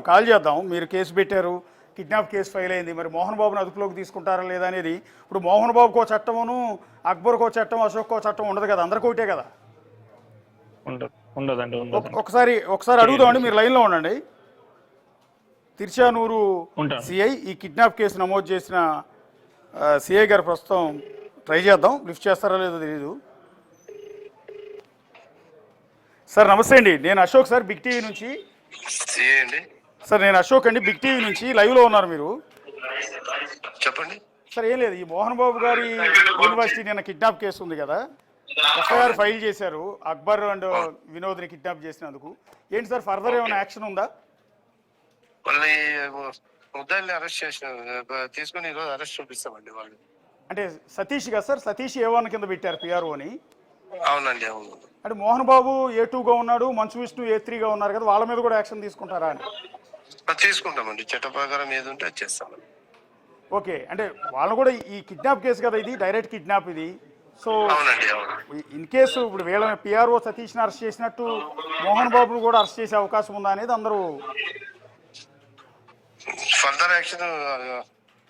కాల్ చేద్దాం. మీరు కేసు పెట్టారు, కిడ్నాప్ కేసు ఫైల్ అయింది. మరి మోహన్ బాబుని అదుపులోకి తీసుకుంటారా లేదా అనేది. ఇప్పుడు మోహన్ బాబుకో చట్టమును, అక్బర్కో చట్టం, అశోక్కో చట్టం ఉండదు కదా, అందరికీ ఒకటే కదా? ఉండదండి. ఒకసారి అడుగుదామండి, మీరు లైన్లో ఉండండి. తిరుచానూరు సిఐ, ఈ కిడ్నాప్ కేసు నమోదు చేసిన సిఐ గారు ప్రస్తుతం ట్రై చేద్దాం, లిఫ్ట్ చేస్తారా లేదో తెలీదు. సార్ నమస్తే అండి, నేను అశోక్ సార్, బిగ్ టీవీ నుంచి. సార్ నేను అశోక్ అండి, బిగ్ టీవీ నుంచి. లైవ్లో ఉన్నారు మీరు, చెప్పండి సార్. ఏం లేదు, ఈ మోహన్ బాబు గారి యూనివర్సిటీ నిన్న కిడ్నాప్ కేసు ఉంది కదా, ఎఫ్ఐఆర్ ఫైల్ చేశారు అక్బర్ అండ్ వినోద్ని కిడ్నాప్ చేసినందుకు. ఏంటి సార్ ఫర్దర్ ఏమైనా యాక్షన్ ఉందా? వాళ్ళని ముద్దాయిల్ని అరెస్ట్ చేసిన తీసుకుని ఈరోజు అరెస్ట్ చూపిస్తామండి. వాళ్ళు అంటే సతీష్ కదా సార్, సతీష్ A1 కింద పెట్టారు పిఆర్ఓని. అవునండి, అవును. అంటే మోహన్ బాబు A2గా ఉన్నాడు, మంచు విష్ణు A3గా ఉన్నారు కదా, వాళ్ళ మీద కూడా యాక్షన్ తీసుకుంటారా అని? తీసుకుంటామండి, చట్ట ప్రకారం ఏది ఉంటే అది చేస్తామండి. ఓకే, అంటే వాళ్ళు కూడా ఈ కిడ్నాప్ కేసు కదా, ఇది డైరెక్ట్ కిడ్నాప్ ఇది. సో అవునండి, అవును. ఇన్ కేసు ఇప్పుడు వీళ్ళని పిఆర్ఓ సతీష్ని అరెస్ట్ చేసినట్టు మోహన్ బాబును కూడా అరెస్ట్ చేసే అవకాశం ఉందా అనేది అందరూ ఫర్దర్ యాక్షన్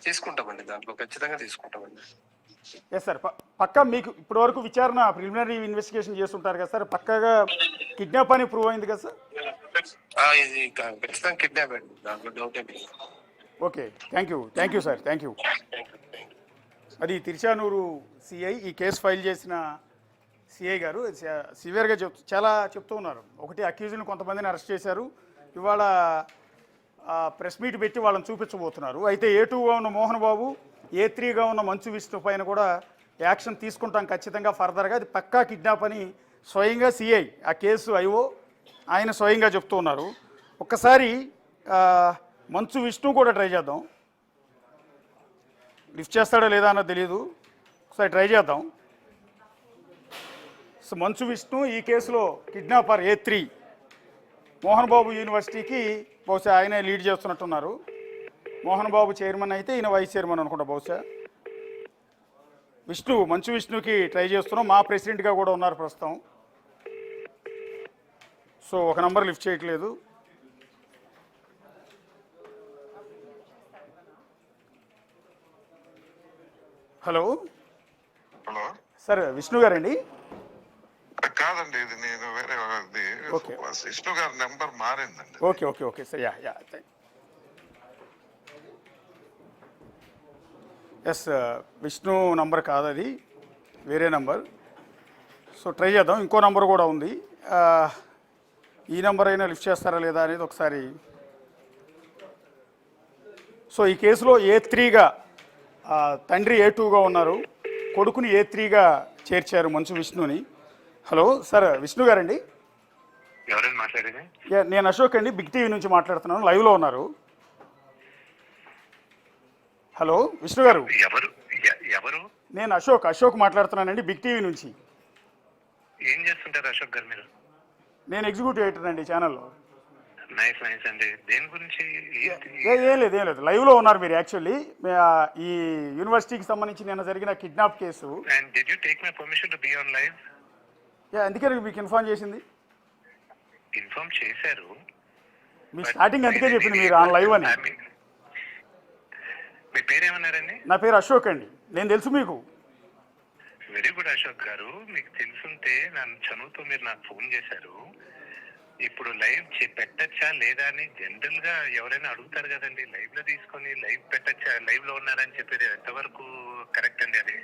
తీసుకుంటామండి, దాంట్లో ఖచ్చితంగా తీసుకుంటామండి. ఎస్ సార్, పక్కా మీకు ఇప్పటి వరకు విచారణ ప్రిలిమినరీ ఇన్వెస్టిగేషన్ చేస్తుంటారు కదా సార్, పక్కాగా కిడ్నాప్ అని ప్రూవ్ అయింది కదా సార్? ఇది ఖచ్చితంగా కిడ్నాప్ అండి, దాంట్లో డౌట్ ఏమి. Okay, thank you sir, thank you. అది తిరుచానూరు సిఐ, ఈ కేసు ఫైల్ చేసిన సిఐ గారు సివియర్గా చాలా చెప్తూ ఉన్నారు. ఒకటి, అక్యూజ్ని కొంతమందిని అరెస్ట్ చేశారు, ఇవాళ ప్రెస్ మీట్ పెట్టి వాళ్ళని చూపించబోతున్నారు. అయితే A2గా ఉన్న మోహన్ బాబు, A3గా ఉన్న మంచు విష్ణు పైన కూడా యాక్షన్ తీసుకుంటాం ఖచ్చితంగా ఫర్దర్గా, అది పక్కా కిడ్నాప్ అని స్వయంగా సిఐ, ఆ కేసు ఐఓ ఆయన స్వయంగా చెప్తూ ఉన్నారు. ఒక్కసారి మంచు విష్ణు కూడా ట్రై చేద్దాం, లిఫ్ట్ చేస్తాడో లేదా అన్నది తెలియదు, ఒకసారి ట్రై చేద్దాం. సో మంచు విష్ణు ఈ కేసులో కిడ్నాపర్ A3, మోహన్ బాబు యూనివర్సిటీకి బహుశా ఆయనే లీడ్ చేస్తున్నట్టున్నారు. మోహన్ బాబు చైర్మన్ అయితే ఈయన వైస్ చైర్మన్ అనుకుంటా బహుశా. మంచు విష్ణుకి ట్రై చేస్తున్నాం, మా ప్రెసిడెంట్గా కూడా ఉన్నారు ప్రస్తుతం. సో ఒక నంబర్ లిఫ్ట్ చేయట్లేదు. హలో సార్, విష్ణు గారండి? కాదండి, ఇది నేను వేరే విష్ణు గారి నెంబర్ మారిందండి. Okay sir, yeah. Yes, Vishnu number కాదు, అది వేరే నంబర్. సో ట్రై చేద్దాం, ఇంకో నంబర్ కూడా ఉంది. ఈ నెంబర్ అయినా లిఫ్ట్ చేస్తారా లేదా అనేది ఒకసారి. సో ఈ కేసులో A3గా తండ్రి A2గా ఉన్నారు, కొడుకుని A3గా చేర్చారు మంచు విష్ణుని. హలో సార్, విష్ణు గారండి? ఎవరైనా మాట్లాడేది? నేను అశోక్ అండి, బిగ్ టీవీ నుంచి మాట్లాడుతున్నాను, లైవ్లో ఉన్నారు. హలో విష్ణు గారు? ఎవరు? నేను అశోక్ మాట్లాడుతున్నానండి, బిగ్ టీవీ నుంచి. ఏం చేస్తుంటారు అశోక్ గారు మీరు? నేను ఎగ్జిక్యూటివ్ ఎడిటర్ అండి ఛానల్లో. నైస్ అండి. దేని గురించి? ఏం లేదు, లైవ్లో ఉన్నారు మీరు. యాక్చువల్లీ ఈ యూనివర్సిటీకి సంబంధించి నిన్న జరిగిన kidnap case. And did you take my permission to be on live? అందుకే మీకు ఇన్ఫార్మ్ చేసింది. ఇన్ఫార్మ్ చేశారు, మీ స్టార్టింగ్ అందుకే చెప్పింది మీరు ఆన్ లైవ్ అని. మీ పేరేమన్నారండి? నా పేరు అశోక్ అండి, నేను తెలుసు మీకు. వెరీ గుడ్ అశోక్ గారు, మీకు తెలుసుంటే నన్ను చనువుతో మీరు నాకు ఫోన్ చేశారు. ఇప్పుడు లైవ్ పెట్టచ్చా లేదా అని జనరల్ గా ఎవరైనా అడుగుతారు కదండి. లైవ్ లో తీసుకొని లైవ్ పెట్టచ్చా, లైవ్ లో ఉన్నారని చెప్పేది ఎంతవరకు కరెక్ట్ అండి? అది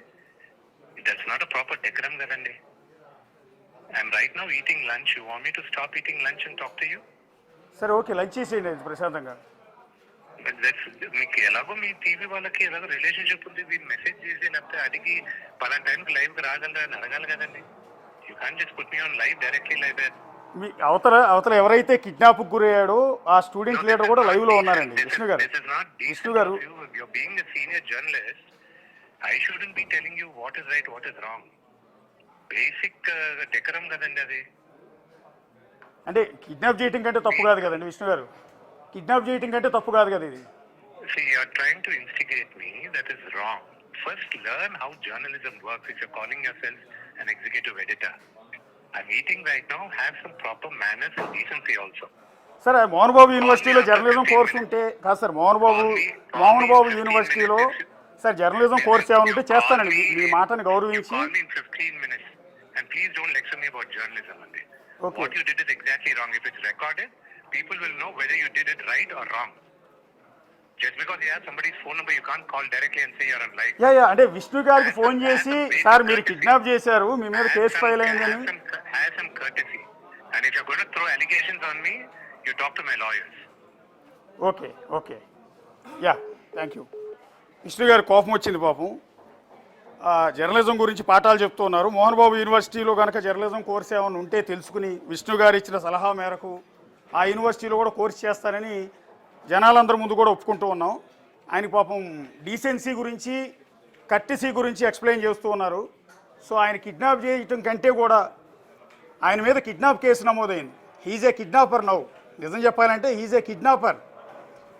that's not a proper decorum కదండి. I'm right now eating lunch. You want me to stop eating lunch and talk to you? సరే ఓకే, లంచ్ చేసేయండి ప్రశాంతంగా. మీకు ఎలాగో మీ టీవీ వాళ్ళకి ఎలాగో రిలేషన్షిప్ ఉంది, మీరు మెసేజ్ చేసి లేకపోతే అడిగి పలానా టైంకి లైవ్ కి రాగలరా అని అడగాలి కదండి. You can't just put me on live directly live there. మీ అవతల ఎవరైతే కిడ్నాప్ గురయ్యాడో ఆ స్టూడెంట్ లీడర్ కూడా లైవ్ లో ఉన్నారండి. విష్ణు గారు, being a senior journalist, I shouldn't be telling you what is right, what is wrong. Basic decorum కదండి అది. అంటే కిడ్నాప్ చేయటం కంటే తప్పు కాదు కదండి విష్ణు గారు, కిడ్నాప్ చేయటం కంటే తప్పు కాదు కదా ఇది. See, you are trying to instigate me. That is wrong. First learn how journalism works if you're calling yourself an executive editor. I'm eating right now. Have some proper manners and decency also. Sir Mohan Babu యూనివర్సిటీలో జర్నలిజం కోర్స్ ఉంటే కాదు సార్, మోహన్ బాబు యూనివర్సిటీలో సార్ జర్నలిజం కోర్స్ ఏమైనా ఉంటే చేస్తానండి. మీ మాటని గౌరవించి. Call me in 15 minutes and please don't lecture me about journalism. Okay. What you did is exactly wrong. If it's recorded, people will know whether you did it right or wrong. Just because you have somebody's phone number, you can't call directly and say you're on live. Yeah అంటే విష్ణు గారికి ఫోన్ చేసి సార్ మీరు కిడ్నాప్ చేశారు, మీ మీద కేసు ఫైల్ అయిందని. Have some courtesy. And if you're going to throw allegations on me, you talk to my lawyers. Okay yeah thank you. Vishnu గారు కోపం వచ్చింది పాపం. జర్నలిజం గురించి పాఠాలు చెప్తూ ఉన్నారు. మోహన్ బాబు యూనివర్సిటీలో కనుక జర్నలిజం కోర్స్ ఏమైనా ఉంటే తెలుసుకుని విష్ణు గారు ఇచ్చిన సలహా మేరకు ఆ యూనివర్సిటీలో కూడా కోర్స్ చేస్తారని జనాలందరి ముందు కూడా ఒప్పుకుంటూ ఉన్నాం. ఆయన పాపం డీసెన్సీ గురించి కర్టెసీ గురించి ఎక్స్ప్లెయిన్ చేస్తూ ఉన్నారు. సో ఆయన కిడ్నాప్ చేయటం కంటే కూడా ఆయన మీద కిడ్నాప్ కేసు నమోదైంది. He's a kidnapper now. నిజం చెప్పాలంటే హీజ్ ఏ కిడ్నాపర్.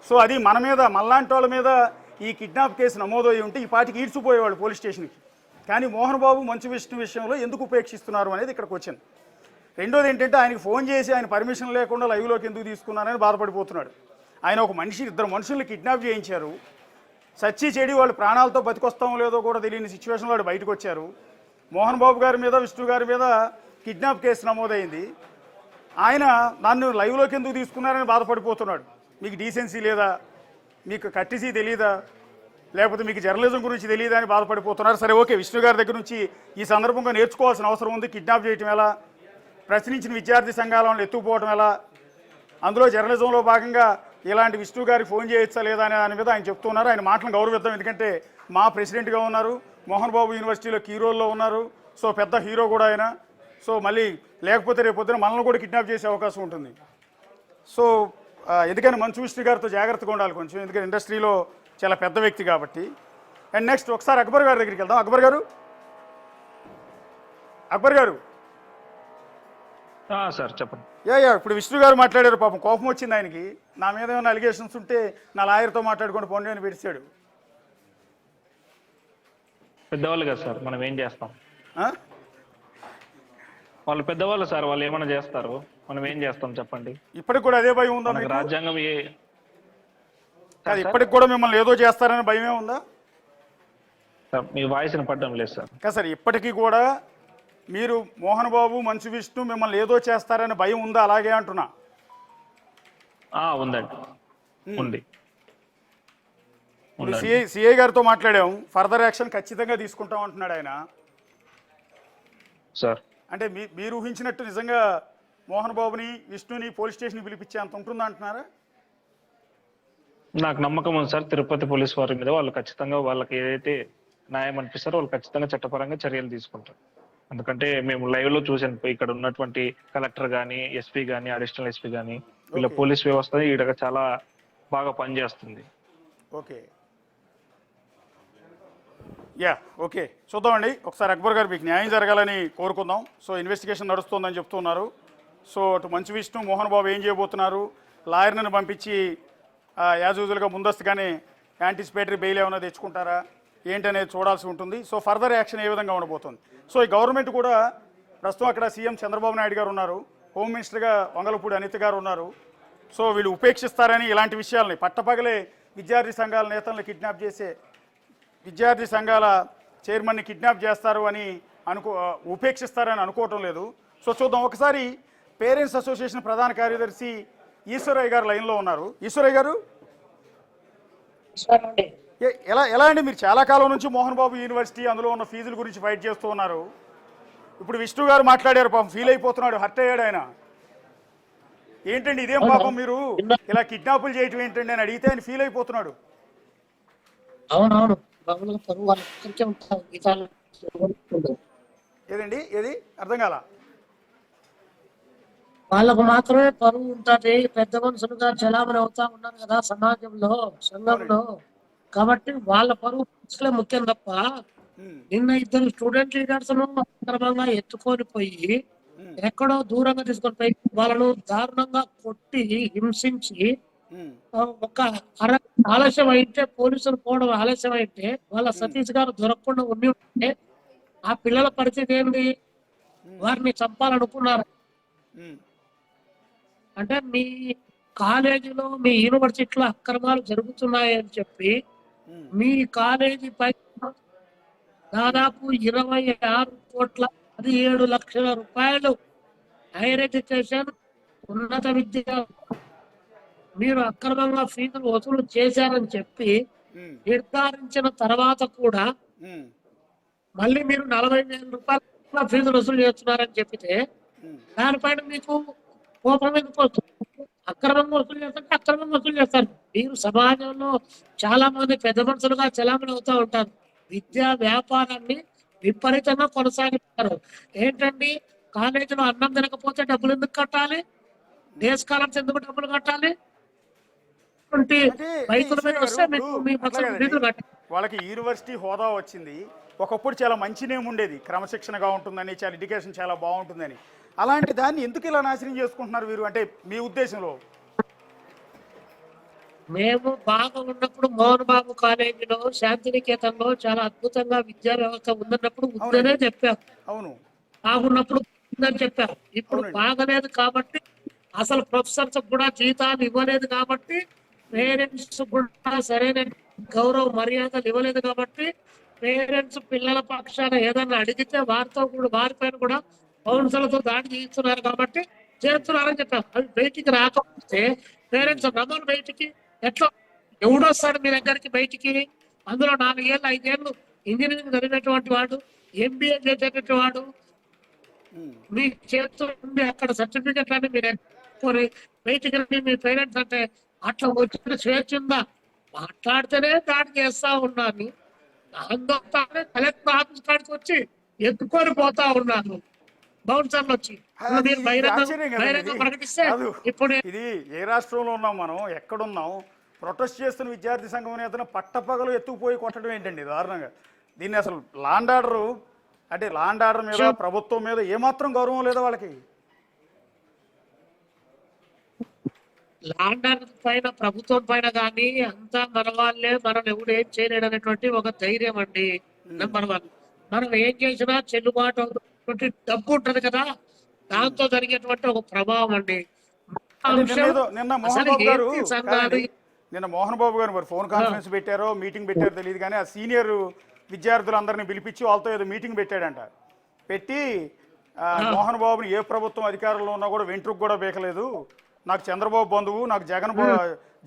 సో అది మన మీద మనలాంటి వాళ్ళ మీద ఈ కిడ్నాప్ కేసు నమోదయ్యి ఉంటే ఈ పాటికి ఈడ్చిపోయేవాళ్ళు పోలీస్ స్టేషన్కి. కానీ మోహన్ బాబు మంచు విష్ణు విషయంలో ఎందుకు ఉపేక్షిస్తున్నారు అనేది ఇక్కడికి వచ్చింది. రెండోది ఏంటంటే ఆయనకి ఫోన్ చేసి ఆయన పర్మిషన్ లేకుండా లైవ్లోకి ఎందుకు తీసుకున్నారని బాధపడిపోతున్నాడు. ఆయన ఒక ఇద్దరు మనుషుల్ని కిడ్నాప్ చేయించారు. సచ్చి చెడి వాళ్ళు ప్రాణాలతో బతికొస్తామో లేదో కూడా తెలియని సిచ్యువేషన్లో వాడు బయటకు వచ్చారు. మోహన్ బాబు గారి మీద విష్ణు గారి మీద కిడ్నాప్ కేసు నమోదైంది. ఆయన నన్ను లైవ్లోకి ఎందుకు తీసుకున్నారని బాధపడిపోతున్నాడు. మీకు డీసెన్సీ లేదా, మీకు కట్టిసీ తెలీదా, లేకపోతే మీకు జర్నలిజం గురించి తెలియదా అని బాధపడిపోతున్నారు. సరే ఓకే, విష్ణు గారి దగ్గర నుంచి ఈ సందర్భంగా నేర్చుకోవాల్సిన అవసరం ఉంది. కిడ్నాప్ చేయటం ఎలా, ప్రశ్నించిన విద్యార్థి సంఘాలను ఎత్తుకుపోవడం ఎలా, అందులో జర్నలిజంలో భాగంగా ఇలాంటి విష్ణు గారికి ఫోన్ చేయొచ్చా లేదా అనే దాని మీద ఆయన చెప్తున్నారు. ఆయన మాటలను గౌరవిద్దాం, ఎందుకంటే మా ప్రెసిడెంట్గా ఉన్నారు, మోహన్ బాబు యూనివర్సిటీలో కీ రోల్లో ఉన్నారు. సో పెద్ద హీరో కూడా ఆయన. సో మళ్ళీ లేకపోతే రేపొద్దున మనల్ని కూడా కిడ్నాప్ చేసే అవకాశం ఉంటుంది. సో ఎందుకని మంచు విష్ణు గారితో జాగ్రత్తగా ఉండాలి కొంచెం, ఎందుకంటే ఇండస్ట్రీలో చాలా పెద్ద వ్యక్తి కాబట్టి. అండ్ నెక్స్ట్ ఒకసారి అక్బర్ గారి దగ్గరికి వెళ్దాం. అక్బర్ గారు సార్ చెప్పండి. యా ఇప్పుడు విష్ణు గారు మాట్లాడారు, పాపం కోపం వచ్చింది ఆయనకి. నా మీద ఏమైనా అలిగేషన్స్ ఉంటే నా లాయర్తో మాట్లాడుకొని పోండి అని పిలిచాడు. పెద్దవాళ్ళు కదా సార్, మనం ఏం చేస్తాం? వాళ్ళు పెద్దవాళ్ళు సార్, వాళ్ళు ఏమైనా చేస్తారు, మనం ఏం చేస్తాం చెప్పండి. ఇప్పటికి కూడా అదే భయం ఉందా? రాజ్యాంగం ఇప్పటికి కూడా మిమ్మల్ని ఏదో చేస్తారనే భయమే ఉందా? సార్ మీ వాయిస్ వినపడడం లేదు సార్. కదా సార్, ఇప్పటికీ కూడా మీరు మోహన్ బాబు మంచు విష్ణు మిమ్మల్ని ఏదో చేస్తారనే భయం ఉందా? అలాగే అంటున్నా. ఉందండి, ఉంది. సిఐ గారితో మాట్లాడాం, ఫర్దర్ యాక్షన్ ఖచ్చితంగా తీసుకుంటాం అంటున్నాడు ఆయన. సార్ అంటే మీరు ఊహించినట్టు నిజంగా మోహన్ బాబుని విష్ణుని పోలీస్ స్టేషన్కి పిలిపించే అంత ఉంటుందా అంటున్నారా? నాకు నమ్మకం ఉంది సార్, తిరుపతి పోలీస్ వారి మీద. వాళ్ళు ఖచ్చితంగా వాళ్ళకి ఏదైతే న్యాయం అనిపిస్తారో వాళ్ళు ఖచ్చితంగా చట్టపరంగా చర్యలు తీసుకుంటారు. ఎందుకంటే మేము లైవ్ లో చూసాను, ఇక్కడ ఉన్నటువంటి కలెక్టర్ కానీ, ఎస్పీ కానీ, అడిషనల్ ఎస్పీ కానీ, వీళ్ళ పోలీస్ వ్యవస్థ ఈడ చాలా బాగా పనిచేస్తుంది. ఓకే చూద్దామండి. ఒకసారి అక్బర్ గారు మీకు న్యాయం జరగాలని కోరుకుందాం. సో ఇన్వెస్టిగేషన్ నడుస్తుందని చెప్తున్నారు. సో అటు మంచు విష్ణు, మోహన్ బాబు ఏం చేయబోతున్నారు, లాయర్ని పంపించి యాజ్ యూజువల్గా ముందస్తుగానే యాంటిసిపేటరీ బెయిల్ ఏమైనా తెచ్చుకుంటారా ఏంటనేది చూడాల్సి ఉంటుంది. సో ఫర్దర్ యాక్షన్ ఏ విధంగా ఉండబోతుంది. సో ఈ గవర్నమెంట్ కూడా ప్రస్తుతం అక్కడ సీఎం చంద్రబాబు నాయుడు గారు ఉన్నారు, హోమ్ మినిస్టర్గా వంగలపూడి అనిత గారు ఉన్నారు. సో వీళ్ళు ఉపేక్షిస్తారని, ఇలాంటి విషయాలని పట్టపగలే విద్యార్థి సంఘాల నేతలను కిడ్నాప్ చేసే విద్యార్థి సంఘాల చైర్మన్ని కిడ్నాప్ చేస్తారు అని ఉపేక్షిస్తారని అనుకోవటం లేదు. సో చూద్దాం. ఒకసారి పేరెంట్స్ అసోసియేషన్ ప్రధాన కార్యదర్శి ఈశ్వరయ్య గారు లైన్లో ఉన్నారు. ఈశ్వరయ్య గారు, ఎలా అండి, మీరు చాలా కాలం నుంచి మోహన్ బాబు యూనివర్సిటీ అందులో ఉన్న ఫీజుల గురించి ఫైట్ చేస్తూ ఉన్నారు. ఇప్పుడు విష్ణు గారు మాట్లాడారు, పాపం ఫీల్ అయిపోతున్నాడు, హర్ట్ అయ్యాడు ఆయన. ఏంటండి ఇదేం పాపం, మీరు ఇలా కిడ్నాపులు చేయటం ఏంటండి అని అడిగితే ఆయన ఫీల్ అయిపోతున్నాడు. అవునవును, ఏదండి, ఏది అర్థం కాల? వాళ్ళకు మాత్రమే పరువు ఉంటది, పెద్ద మనుషులుగా చలామణి అవుతా ఉన్నారు కదా సమాజంలో, సంఘంలో. కాబట్టి వాళ్ళ పరువు ముఖ్యం తప్ప నిన్న ఇద్దరు స్టూడెంట్ లీడర్స్ అక్రమంగా ఎత్తుకొని పోయి ఎక్కడో దూరంగా తీసుకొని పోయి వాళ్ళను దారుణంగా కొట్టి హింసించి ఒక ఆలస్యం అయితే, పోలీసులు పోవడం ఆలస్యం అయితే, వాళ్ళ సతీష్ గారు దొరకకుండా ఉండి ఉంటే ఆ పిల్లల పరిస్థితి ఏంది? వారిని చంపాలనుకున్నారు. అంటే మీ కాలేజీలో, మీ యూనివర్సిటీలో అక్రమాలు జరుగుతున్నాయని చెప్పి మీ కాలేజీ పై దాదాపు 26,17 లక్షల హైయర్ ఎడ్యుకేషన్, ఉన్నత విద్య మీరు అక్రమంగా ఫీజులు వసూలు చేశారని చెప్పి నిర్ధారించిన తర్వాత కూడా మళ్ళీ మీరు 40,000 రూపాయల ఫీజులు వసూలు చేస్తున్నారని చెప్పితే దానిపైన మీకు కోపం ఎందుకు వస్తుంది? అక్రమంగా వసూలు చేస్తుంటే అక్రమంగా వసూలు చేస్తారు. మీరు సమాజంలో చాలా మంది పెద్ద మనుషులుగా చలామణి అవుతూ ఉంటారు. విద్యా వ్యాపారాన్ని విపరీతంగా కొనసాగిస్తారు. ఏంటండి, కాలేజీలో అన్నం తినకపోతే డబ్బులు ఎందుకు కట్టాలి? డే స్కాలర్స్ ఎందుకు డబ్బులు కట్టాలి? వాళ్ళకి యూనివర్సిటీ హోదా వచ్చింది, ఒకప్పుడు చాలా మంచి నేమ్ ఉండేది, క్రమశిక్షణగా ఉంటుందని, చాలా ఎడ్యుకేషన్ చాలా బాగుంటుందని. అలాంటి దాన్ని ఎందుకు ఇలా నాశనం చేసుకుంటున్నారు వీరు, అంటే మీ ఉద్దేశంలో? మేము బాగా ఉన్నప్పుడు మోహన్ బాబు కాలేజీలో, శాంతినికేతన్లో చాలా అద్భుతంగా విద్యా వ్యవస్థ ఉందన్నప్పుడు ఉందనే చెప్పారు. అవును, బాగున్నప్పుడు ఉందని చెప్పారు. ఇప్పుడు బాగలేదు కాబట్టి, అసలు ప్రొఫెసర్స్ కూడా జీతాలు ఇవ్వలేదు కాబట్టి, పేరెంట్స్ కూడా సరైన గౌరవ మర్యాదలు ఇవ్వలేదు కాబట్టి, పేరెంట్స్ పిల్లల పక్షాన ఏదన్నా అడిగితే వారిపైన కూడా బౌన్సర్లతో దాడి చేస్తున్నారు కాబట్టి చేస్తున్నారని చెప్పారు. అవి బయటికి రాకపోతే పేరెంట్స్ రమ్మని బయటికి ఎట్లా ఎవడొస్తాడు మీ దగ్గరికి బయటికి? అందులో 4 ఏళ్ళు 5 ఏళ్ళు ఇంజనీరింగ్ చదివినటువంటి వాడు, MBA చేసేటటువంటి వాడు, మీ చేస్తుండే అక్కడ సర్టిఫికెట్ అని మీరు ఎక్కువ బయటికి రండి మీ పేరెంట్స్ అంటే అట్లా వచ్చిన స్వేచ్ఛ ఉందా? మాట్లాడితేనే దాడి చేస్తా ఉన్నాను. దాంతోనే కలెక్టర్ ఆఫీస్ కాడికి వచ్చి ఎత్తుకొని పోతా ఉన్నాను బౌన్సర్లు వచ్చి. ప్రకటిస్తే ఇప్పుడు ఇది ఏ రాష్ట్రంలో ఉన్నాం మనం, ఎక్కడున్నాం? ప్రొటెస్ట్ చేస్తున్న విద్యార్థి సంఘం నేతను పట్టపగలు ఎత్తుకుపోయి కొట్టడం ఏంటండి దారుణంగా? దీన్ని అసలు లాండ్ ఆర్డర్ మీద, ప్రభుత్వం మీద ఏమాత్రం గౌరవం లేదా వాళ్ళకి? లాండ్ ఆర్డర్ పైన, ప్రభుత్వం పైన కానీ అంతా మన వాళ్ళే, మనం ఎవడు ఏం చేయలేడు అనేటువంటి ఒక ధైర్యం అండి. నెంబర్ 1. మనం ఏం చేసినా చెల్లుబాటు డబ్బు ఉంటది కదా, దాంతో జరిగేటువంటి ఒక ప్రభావం అండి. నిన్న మోహన్ బాబు గారు మరి ఫోన్ కాన్ఫరెన్స్ పెట్టారో మీటింగ్ పెట్టారో తెలియదు కానీ, ఆ సీనియర్ విద్యార్థులందరినీ పిలిపించి వాళ్ళతో ఏదో మీటింగ్ పెట్టాడంట. పెట్టి మోహన్ బాబుని ఏ ప్రభుత్వం అధికారంలో ఉన్నా కూడా వెంట్రుకు కూడా బీకలేదు, నాకు చంద్రబాబు బంధువు, నాకు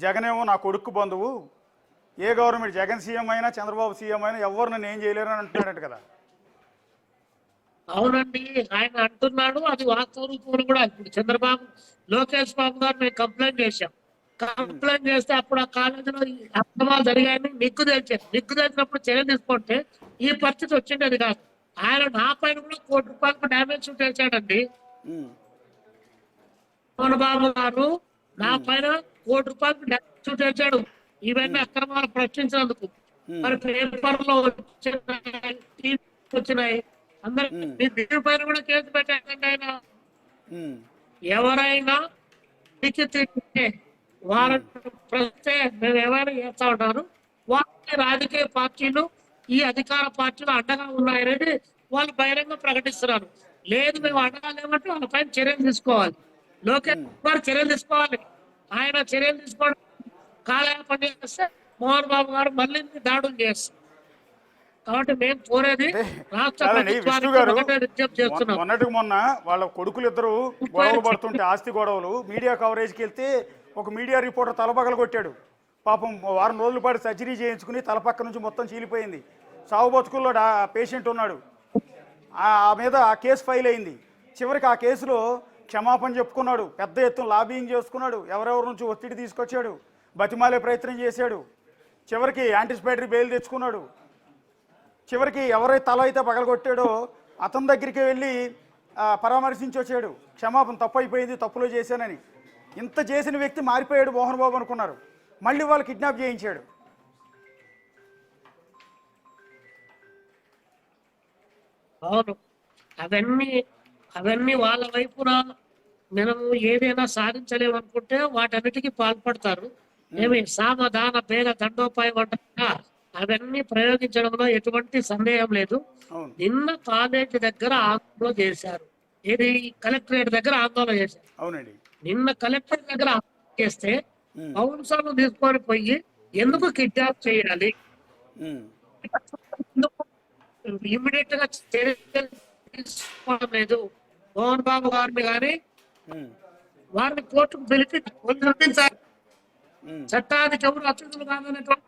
జగనేమో నా కొడుకు బంధువు, ఏ గవర్నమెంట్ జగన్ సీఎం అయినా చంద్రబాబు సీఎం అయినా ఎవరు నన్ను ఏం చేయలేరు అని అంటున్నాడంట కదా. అవునండి, ఆయన అంటున్నాడు, అది వాస్తవ రూపంలో కూడా. ఇప్పుడు చంద్రబాబు, లోకేష్ బాబు గారు మేము కంప్లైంట్ చేశాం. కంప్లైంట్ చేస్తే అప్పుడు ఆ కాలేజీలో అక్రమాలు జరిగాయని నిగ్గు తెలిసినప్పుడు చర్య తీసుకుంటే ఈ పరిస్థితి వచ్చిండేది కాదు. ఆయన నా పైన కూడా ₹1 కోటి డ్యామేజ్ షూట్ వేసాడండి. మోహన్ బాబు గారు నా పైన ₹1 కోటి డ్యామేజ్ షూట్ వేసాడు ఇవన్నీ అక్రమాలు ప్రశ్నించినందుకు. మరి పేపర్లో వచ్చినాయి, అందరూ దీని పైన కూడా కేసు పెట్టారండి. ఆయన ఎవరైనా వారు ప్రస్తే మేము ఎవరైనా చేస్తా ఉంటారు, వారి రాజకీయ పార్టీలు ఈ అధికార పార్టీలు అండగా ఉన్నాయనేది వాళ్ళు బహిరంగ ప్రకటిస్తున్నారు. లేదు మేము అండగా లేమంటే వాళ్ళ పైన చర్యలు తీసుకోవాలి. లోకేష్ గారు చర్యలు తీసుకోవాలి. ఆయన చర్యలు తీసుకోవడం కాలయాపన చేస్తే మోహన్ బాబు గారు మళ్ళీ దాడులు చేస్తారు. కాబట్టి మేము కోరేది రాష్ట్ర కాదండి, విష్ణు ప్రభుత్వానికి గారు ఒకటే విజ్ఞప్తి చేస్తున్నాం. మొన్నటికి మొన్న వాళ్ళ కొడుకులు ఇద్దరు గొడవలు పడుతుంటే ఆస్తి గొడవలు మీడియా కవరేజ్కి వెళ్తే ఒక మీడియా రిపోర్టర్ తలపగలు కొట్టాడు. పాపం వారం రోజుల పాటు సర్జరీ చేయించుకుని తలపక్క నుంచి మొత్తం చీలిపోయింది. సాగు బతుకుల్లో పేషెంట్ ఉన్నాడు. ఆ మీద ఆ కేసు ఫైల్ అయింది. చివరికి ఆ కేసులో క్షమాపణ చెప్పుకున్నాడు, పెద్ద ఎత్తున లాబింగ్ చేసుకున్నాడు, ఎవరెవరి నుంచి ఒత్తిడి తీసుకొచ్చాడు, బతిమాలే ప్రయత్నం చేశాడు, చివరికి యాంటిసిపేటరీ బెయిల్ తెచ్చుకున్నాడు. చివరికి ఎవరైతే తల అయితే పగలగొట్టాడో అతని దగ్గరికి వెళ్ళి పరామర్శించి వచ్చాడు, క్షమాపణ తప్పు అయిపోయింది, తప్పులో చేశానని. ఇంత చేసిన వ్యక్తి మారిపోయాడు మోహన్ బాబు అనుకున్నారు, మళ్ళీ వాళ్ళు కిడ్నాప్ చేయించాడు. అవును, అవన్నీ వాళ్ళ వైపున మనము ఏదైనా సాధించలేమనుకుంటే వాటన్నిటికీ పాల్పడతారు. ఏమి సామధాన భేద దండోపాయం అంటారా, అవన్నీ ప్రయోగించడంలో ఎటువంటి సందేహం లేదు. నిన్న కాలేజీ దగ్గర ఆందోళన చేశారు, ఇది కలెక్టరేట్ దగ్గర ఆందోళన చేశారు. అవునండి, నిన్న కలెక్టరేట్ దగ్గర ఆందోళన చేస్తే కౌన్సిల్ తీసుకొని పోయి ఎందుకు కిడ్నాప్ చేయాలి, ఇమ్మీడియట్ గా చర్యలు తీసుకోవడం లేదు. మోహన్ బాబు గారిని కానీ వారిని కోర్టుకు పిలిపించారు. చట్టానికి ఎవరు అతిథులు కాదనేటువంటి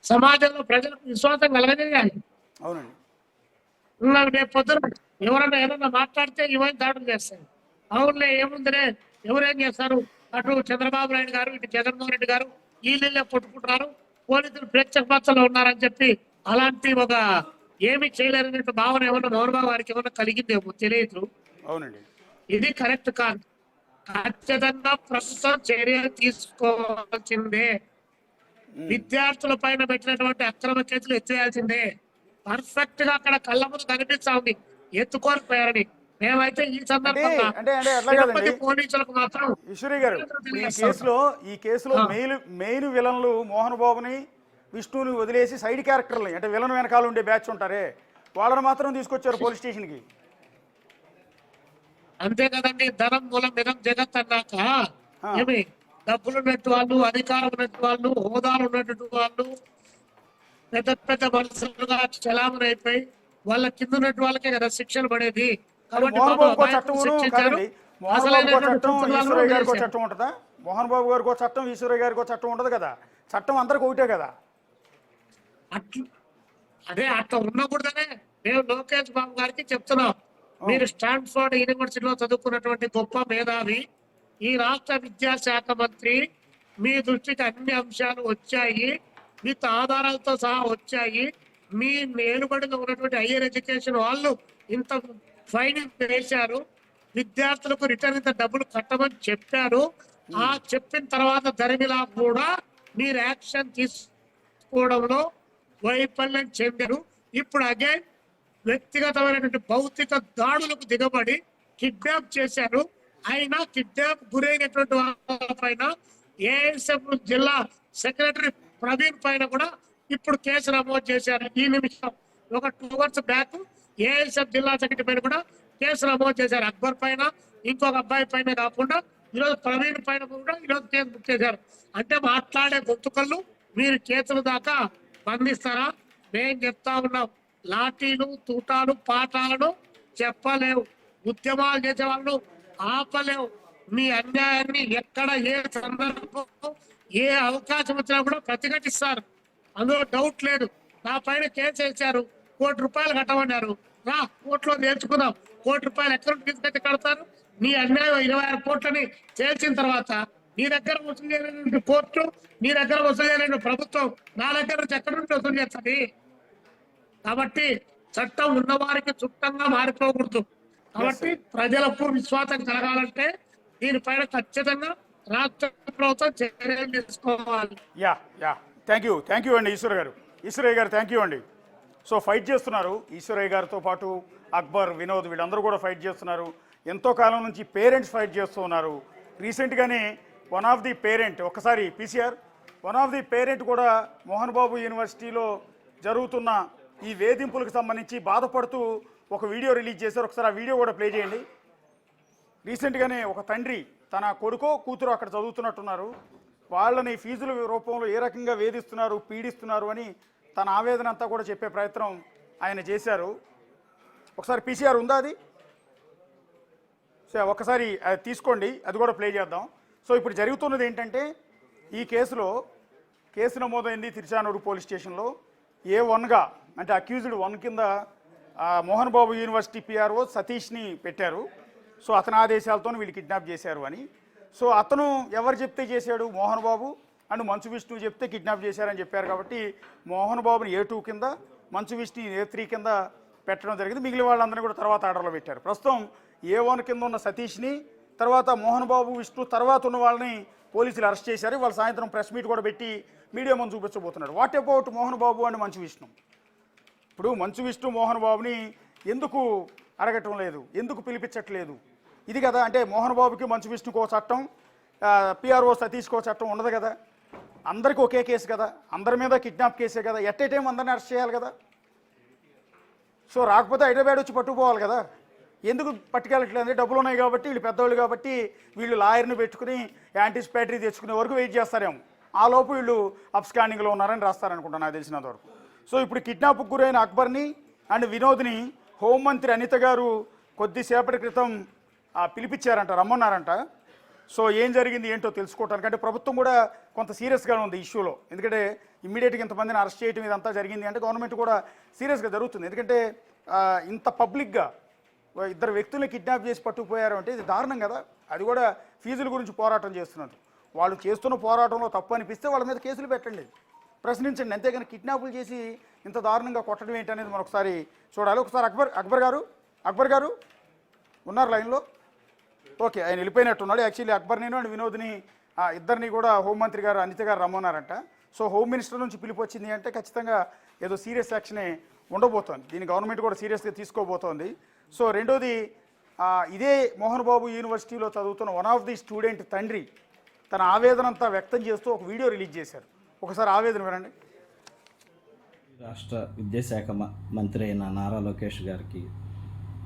సమాజంలో ప్రజలకు విశ్వాసం కలగజేయాలి. అవునండి, రేపు పొద్దున ఎవరైనా ఏదైనా మాట్లాడితే ఇవన్నీ దాడులు చేస్తారు. అవునులే ఏముందిరే, ఎవరేం చేస్తారు, అటు చంద్రబాబు నాయుడు గారు ఇటు జగన్మోహన్ రెడ్డి గారు వీళ్ళే కొట్టుకుంటున్నారు, పోలీసులు ప్రేక్షక పక్షంలో ఉన్నారని చెప్పి అలాంటి ఒక ఏమి చేయలేరనే భావన ఏమన్నా మోహన్ బాబు గారికి ఏమన్నా కలిగిందేమో తెలియదు. అవునండి, ఇది కరెక్ట్ కాదు. ఖచ్చితంగా ప్రభుత్వం చర్యలు తీసుకోవాల్సిందే. విద్యార్థుల పైన పెట్టినటువంటి అక్రమ కేసులు ఎత్తేయాల్సిందే. పర్ఫెక్ట్ గా అక్కడ కళ్ళ ముందు కనిపిస్తా ఉంది ఎత్తుకొని పోయారని. మేమైతే ఈ సందర్భంగా పోలీసులకు మాత్రం ఈశ్వరి గారు ఈ కేసులో మెయిన్ విలన్లు మోహన్ బాబుని విష్ణుని వదిలేసి సైడ్ క్యారెక్టర్లు అంటే విలన్ వెనకాల ఉండే బ్యాచ్ ఉంటారే వాళ్ళని మాత్రం తీసుకొచ్చారు పోలీస్ స్టేషన్కి. అంతే కదండి, ధనం మూలం నిజం జగత్ అన్నాక ఏమి డబ్బులు ఉన్నట్టు వాళ్ళు, అధికారం ఉన్నట్టు వాళ్ళు, హోదాలు ఉన్నట్టు వాళ్ళు పెద్ద పెద్ద మనుషులుగా చలామణి అయిపోయి వాళ్ళ కింద ఉన్నట్టు వాళ్ళకే కదా శిక్షలు పడేది. కాబట్టి మోహన్ బాబు గారికి చట్టం ఉంటుందా? మోహన్ బాబు గారికి చట్టం, ఈశ్వరయ్య గారికి చట్టం ఉండదు కదా. చట్టం అందరికి ఒకటే కదా. అట్లా ఉండకూడదనే మేము లోకేష్ బాబు గారికి చెప్తున్నాం. మీరు స్టాన్ఫోర్డ్ యూనివర్సిటీలో చదువుకున్నటువంటి గొప్ప మేధావి, ఈ రాష్ట్ర విద్యాశాఖ మంత్రి, మీ దృష్టికి అన్ని అంశాలు వచ్చాయి, విత్ ఆధారాలతో సహా వచ్చాయి. మీ మేలుబడిలో ఉన్నటువంటి హైయర్ ఎడ్యుకేషన్ వాళ్ళు ఇంత ఫైన్ వేశారు, విద్యార్థులకు రిటర్న్ ఇంత డబ్బులు కట్టమని చెప్పారు. ఆ చెప్పిన తర్వాత ధర్మిలా కూడా మీరు యాక్షన్ తీసుకోవడంలో వైఫల్యం చెందారు. ఇప్పుడు అగైన్ వ్యక్తిగతమైనటువంటి భౌతిక దాడులకు దిగబడి కిడ్నాప్ చేశారు. అయినా కిడ్నాప్ గురైనటువంటి వాళ్ళ పైన ఏఎస్ఎఫ్ జిల్లా సెక్రటరీ ప్రవీణ్ పైన కూడా ఇప్పుడు కేసు నమోదు చేశారు. ఈ నిమిషం ఒక 2 hours బ్యాక్ ఏఎస్ఎఫ్ జిల్లా సెక్రటరీ పైన కూడా కేసు నమోదు చేశారు. అక్బర్ పైన, ఇంకొక అబ్బాయి పైన కాకుండా ఈరోజు ప్రవీణ్ పైన కూడా ఈరోజు కేసు బుక్ చేశారు. అంటే మాట్లాడే గొంతుకళ్ళు మీరు కేసుల దాకా బంధిస్తారా? మేము చెప్తా ఉన్నాం, లాఠీలు, తూటాలు, పాఠాలను చెప్పలేవు, ఉద్యమాలు చేసే వాళ్ళు ఆపలేవు. మీ అన్యాయాన్ని ఎక్కడ ఏ సందర్భం ఏ అవకాశం వచ్చినా కూడా ప్రతిఘటిస్తారు, అందులో డౌట్ లేదు. నా పైన కేసు వేశారు, ₹1 కోటి కట్టమన్నారు, రా కోర్టులో నేర్చుకుందాం. ₹1 కోటి ఎక్కడ తీసుకొచ్చి కడతారు? నీ అన్యాయం 26 కోట్లని తేల్చిన తర్వాత నీ దగ్గర వసూలు చేయలేని కోర్టు, నీ దగ్గర వసూలు చేయలేని ప్రభుత్వం నా దగ్గర నుంచి ఎక్కడి నుంచి వసూలు చేస్తుంది? కాబట్టి చట్టం ఉన్నవారికి చుట్టంగా మారిపోకూడదు. కాబట్టి ప్రజలకు విశ్వాసం కలగాలంటే దీనిపైన ఖచ్చితంగా రాష్ట్ర ప్రభుత్వం చర్యలు తీసుకోవాలి. థ్యాంక్ యూ అండి ఈశ్వరయ్య గారు థ్యాంక్ యూ అండి. సో ఫైట్ చేస్తున్నారు ఈశ్వరయ్య గారితో పాటు అక్బర్, వినోద్ వీళ్ళందరూ కూడా ఫైట్ చేస్తున్నారు. ఎంతో కాలం నుంచి పేరెంట్స్ ఫైట్ చేస్తూ ఉన్నారు. రీసెంట్గానే వన్ ఆఫ్ ది పేరెంట్ ఒకసారి PCR one of the parent కూడా మోహన్ బాబు యూనివర్సిటీలో జరుగుతున్న ఈ వేధింపులకు సంబంధించి బాధపడుతూ ఒక వీడియో రిలీజ్ చేశారు. ఒకసారి ఆ వీడియో కూడా ప్లే చేయండి. రీసెంట్గానే ఒక తండ్రి తన కొడుకో కూతురు అక్కడ చదువుతున్నట్టున్నారు, వాళ్ళని ఫీజుల రూపంలో ఏ రకంగా వేధిస్తున్నారు, పీడిస్తున్నారు అని తన ఆవేదన అంతా కూడా చెప్పే ప్రయత్నం ఆయన చేశారు. ఒకసారి పీసీఆర్ ఉందా అది? సో ఒకసారి అది తీసుకోండి, అది కూడా ప్లే చేద్దాం. సో ఇప్పుడు జరుగుతున్నది ఏంటంటే, ఈ కేసు నమోదైంది తిరుచానూరు పోలీస్ స్టేషన్లో. A1గా అంటే అక్యూజ్డ్ 1 కింద మోహన్ బాబు యూనివర్సిటీ పిఆర్ఓ సతీష్ని పెట్టారు. సో అతని ఆదేశాలతో వీళ్ళు కిడ్నాప్ చేశారు అని. సో అతను ఎవరు చెప్తే చేశాడు? మోహన్ బాబు అండ్ మంచు విష్ణు చెప్తే కిడ్నాప్ చేశారని చెప్పారు. కాబట్టి మోహన్ బాబుని A2 కింద, మంచు విష్ణు A3 కింద పెట్టడం జరిగింది. మిగిలిన వాళ్ళందరినీ కూడా తర్వాత ఆర్డర్లో పెట్టారు. ప్రస్తుతం A1 కింద ఉన్న సతీష్ని, తర్వాత మోహన్ బాబు, విష్ణు తర్వాత ఉన్న వాళ్ళని పోలీసులు అరెస్ట్ చేశారు. వాళ్ళు సాయంత్రం ప్రెస్ మీట్ కూడా పెట్టి మీడియా ముందు చూపించబోతున్నారు. What about Mohan Babu and Manchu Vishnu? ఇప్పుడు మంచు విష్ణు మోహన్ బాబుని ఎందుకు అడగటం లేదు, ఎందుకు పిలిపించట్లేదు? ఇది కదా అంటే మోహన్ బాబుకి మంచు విష్ణుకు ఒక చట్టం, పిఆర్ఓ సతీష్కి ఒక చట్టం ఉండదు కదా. అందరికీ ఒకే కేసు కదా, అందరి మీద కిడ్నాప్ కేసే కదా. ఎట్ ఏ టైం అందరిని అరెస్ట్ చేయాలి కదా. సో రాకపోతే హైదరాబాద్ వచ్చి పట్టుకుపోవాలి కదా. ఎందుకు పట్టుకెళ్ళట్లేదు అంటే డబ్బులు ఉన్నాయి కాబట్టి, వీళ్ళు పెద్దవాళ్ళు కాబట్టి వీళ్ళు లాయర్ని పెట్టుకుని యాంటిసిపేటరీ తెచ్చుకునే వరకు వెయిట్ చేస్తారేమో. ఆ లోపు వీళ్ళు అబ్స్కాండింగ్లో ఉన్నారని రాస్తారనుకుంటా నాకు తెలిసినంత వరకు. సో ఇప్పుడు కిడ్నాప్కు గురైన అక్బర్ని అండ్ వినోద్ని హోంమంత్రి అనిత గారు కొద్దిసేపటి క్రితం పిలిపించారంట, రమ్మన్నారంట. సో ఏం జరిగింది ఏంటో తెలుసుకోవటానికి. అంటే ప్రభుత్వం కూడా కొంత సీరియస్గా ఉంది ఇష్యూలో. ఎందుకంటే ఇమ్మీడియట్గా ఇంతమందిని అరెస్ట్ చేయడం ఇదంతా జరిగింది అంటే గవర్నమెంట్ కూడా సీరియస్గా జరుగుతుంది. ఎందుకంటే ఇంత పబ్లిక్గా 2 వ్యక్తుల్ని కిడ్నాప్ చేసి పట్టుకుపోయారు అంటే ఇది దారుణం కదా. అది కూడా ఫీజుల గురించి పోరాటం చేస్తున్నారు. వాళ్ళు చేస్తున్న పోరాటంలో తప్పు అనిపిస్తే వాళ్ళ మీద కేసులు పెట్టండి, ప్రశ్నించండి. అంతేగాని కిడ్నాపులు చేసి ఇంత దారుణంగా కొట్టడం ఏంటి అనేది మనం ఒకసారి చూడాలి. ఒకసారి అక్బర్ గారు ఉన్నారు లైన్లో? ఓకే, ఆయన వెళ్ళిపోయినట్టున్నాడు. యాక్చువల్లీ అక్బర్ని అండ్ వినోద్ని ఇద్దరిని కూడా హోంమంత్రి గారు అనిత గారు రమ్మన్నారంట. సో హోమ్ మినిస్టర్ నుంచి పిలుపు వచ్చింది అంటే ఖచ్చితంగా ఏదో సీరియస్ యాక్షనే ఉండబోతోంది. దీన్ని గవర్నమెంట్ కూడా సీరియస్గా తీసుకోబోతోంది. సో రెండోది, ఇదే మోహన్ బాబు యూనివర్సిటీలో చదువుతున్న వన్ ఆఫ్ ది స్టూడెంట్ తండ్రి తన ఆవేదన అంతా వ్యక్తం చేస్తూ ఒక వీడియో రిలీజ్ చేశారు. ఒకసారి ఆవేదన వినండి. రాష్ట్ర విద్యాశాఖ మంత్రి అయిన నారా లోకేష్ గారికి,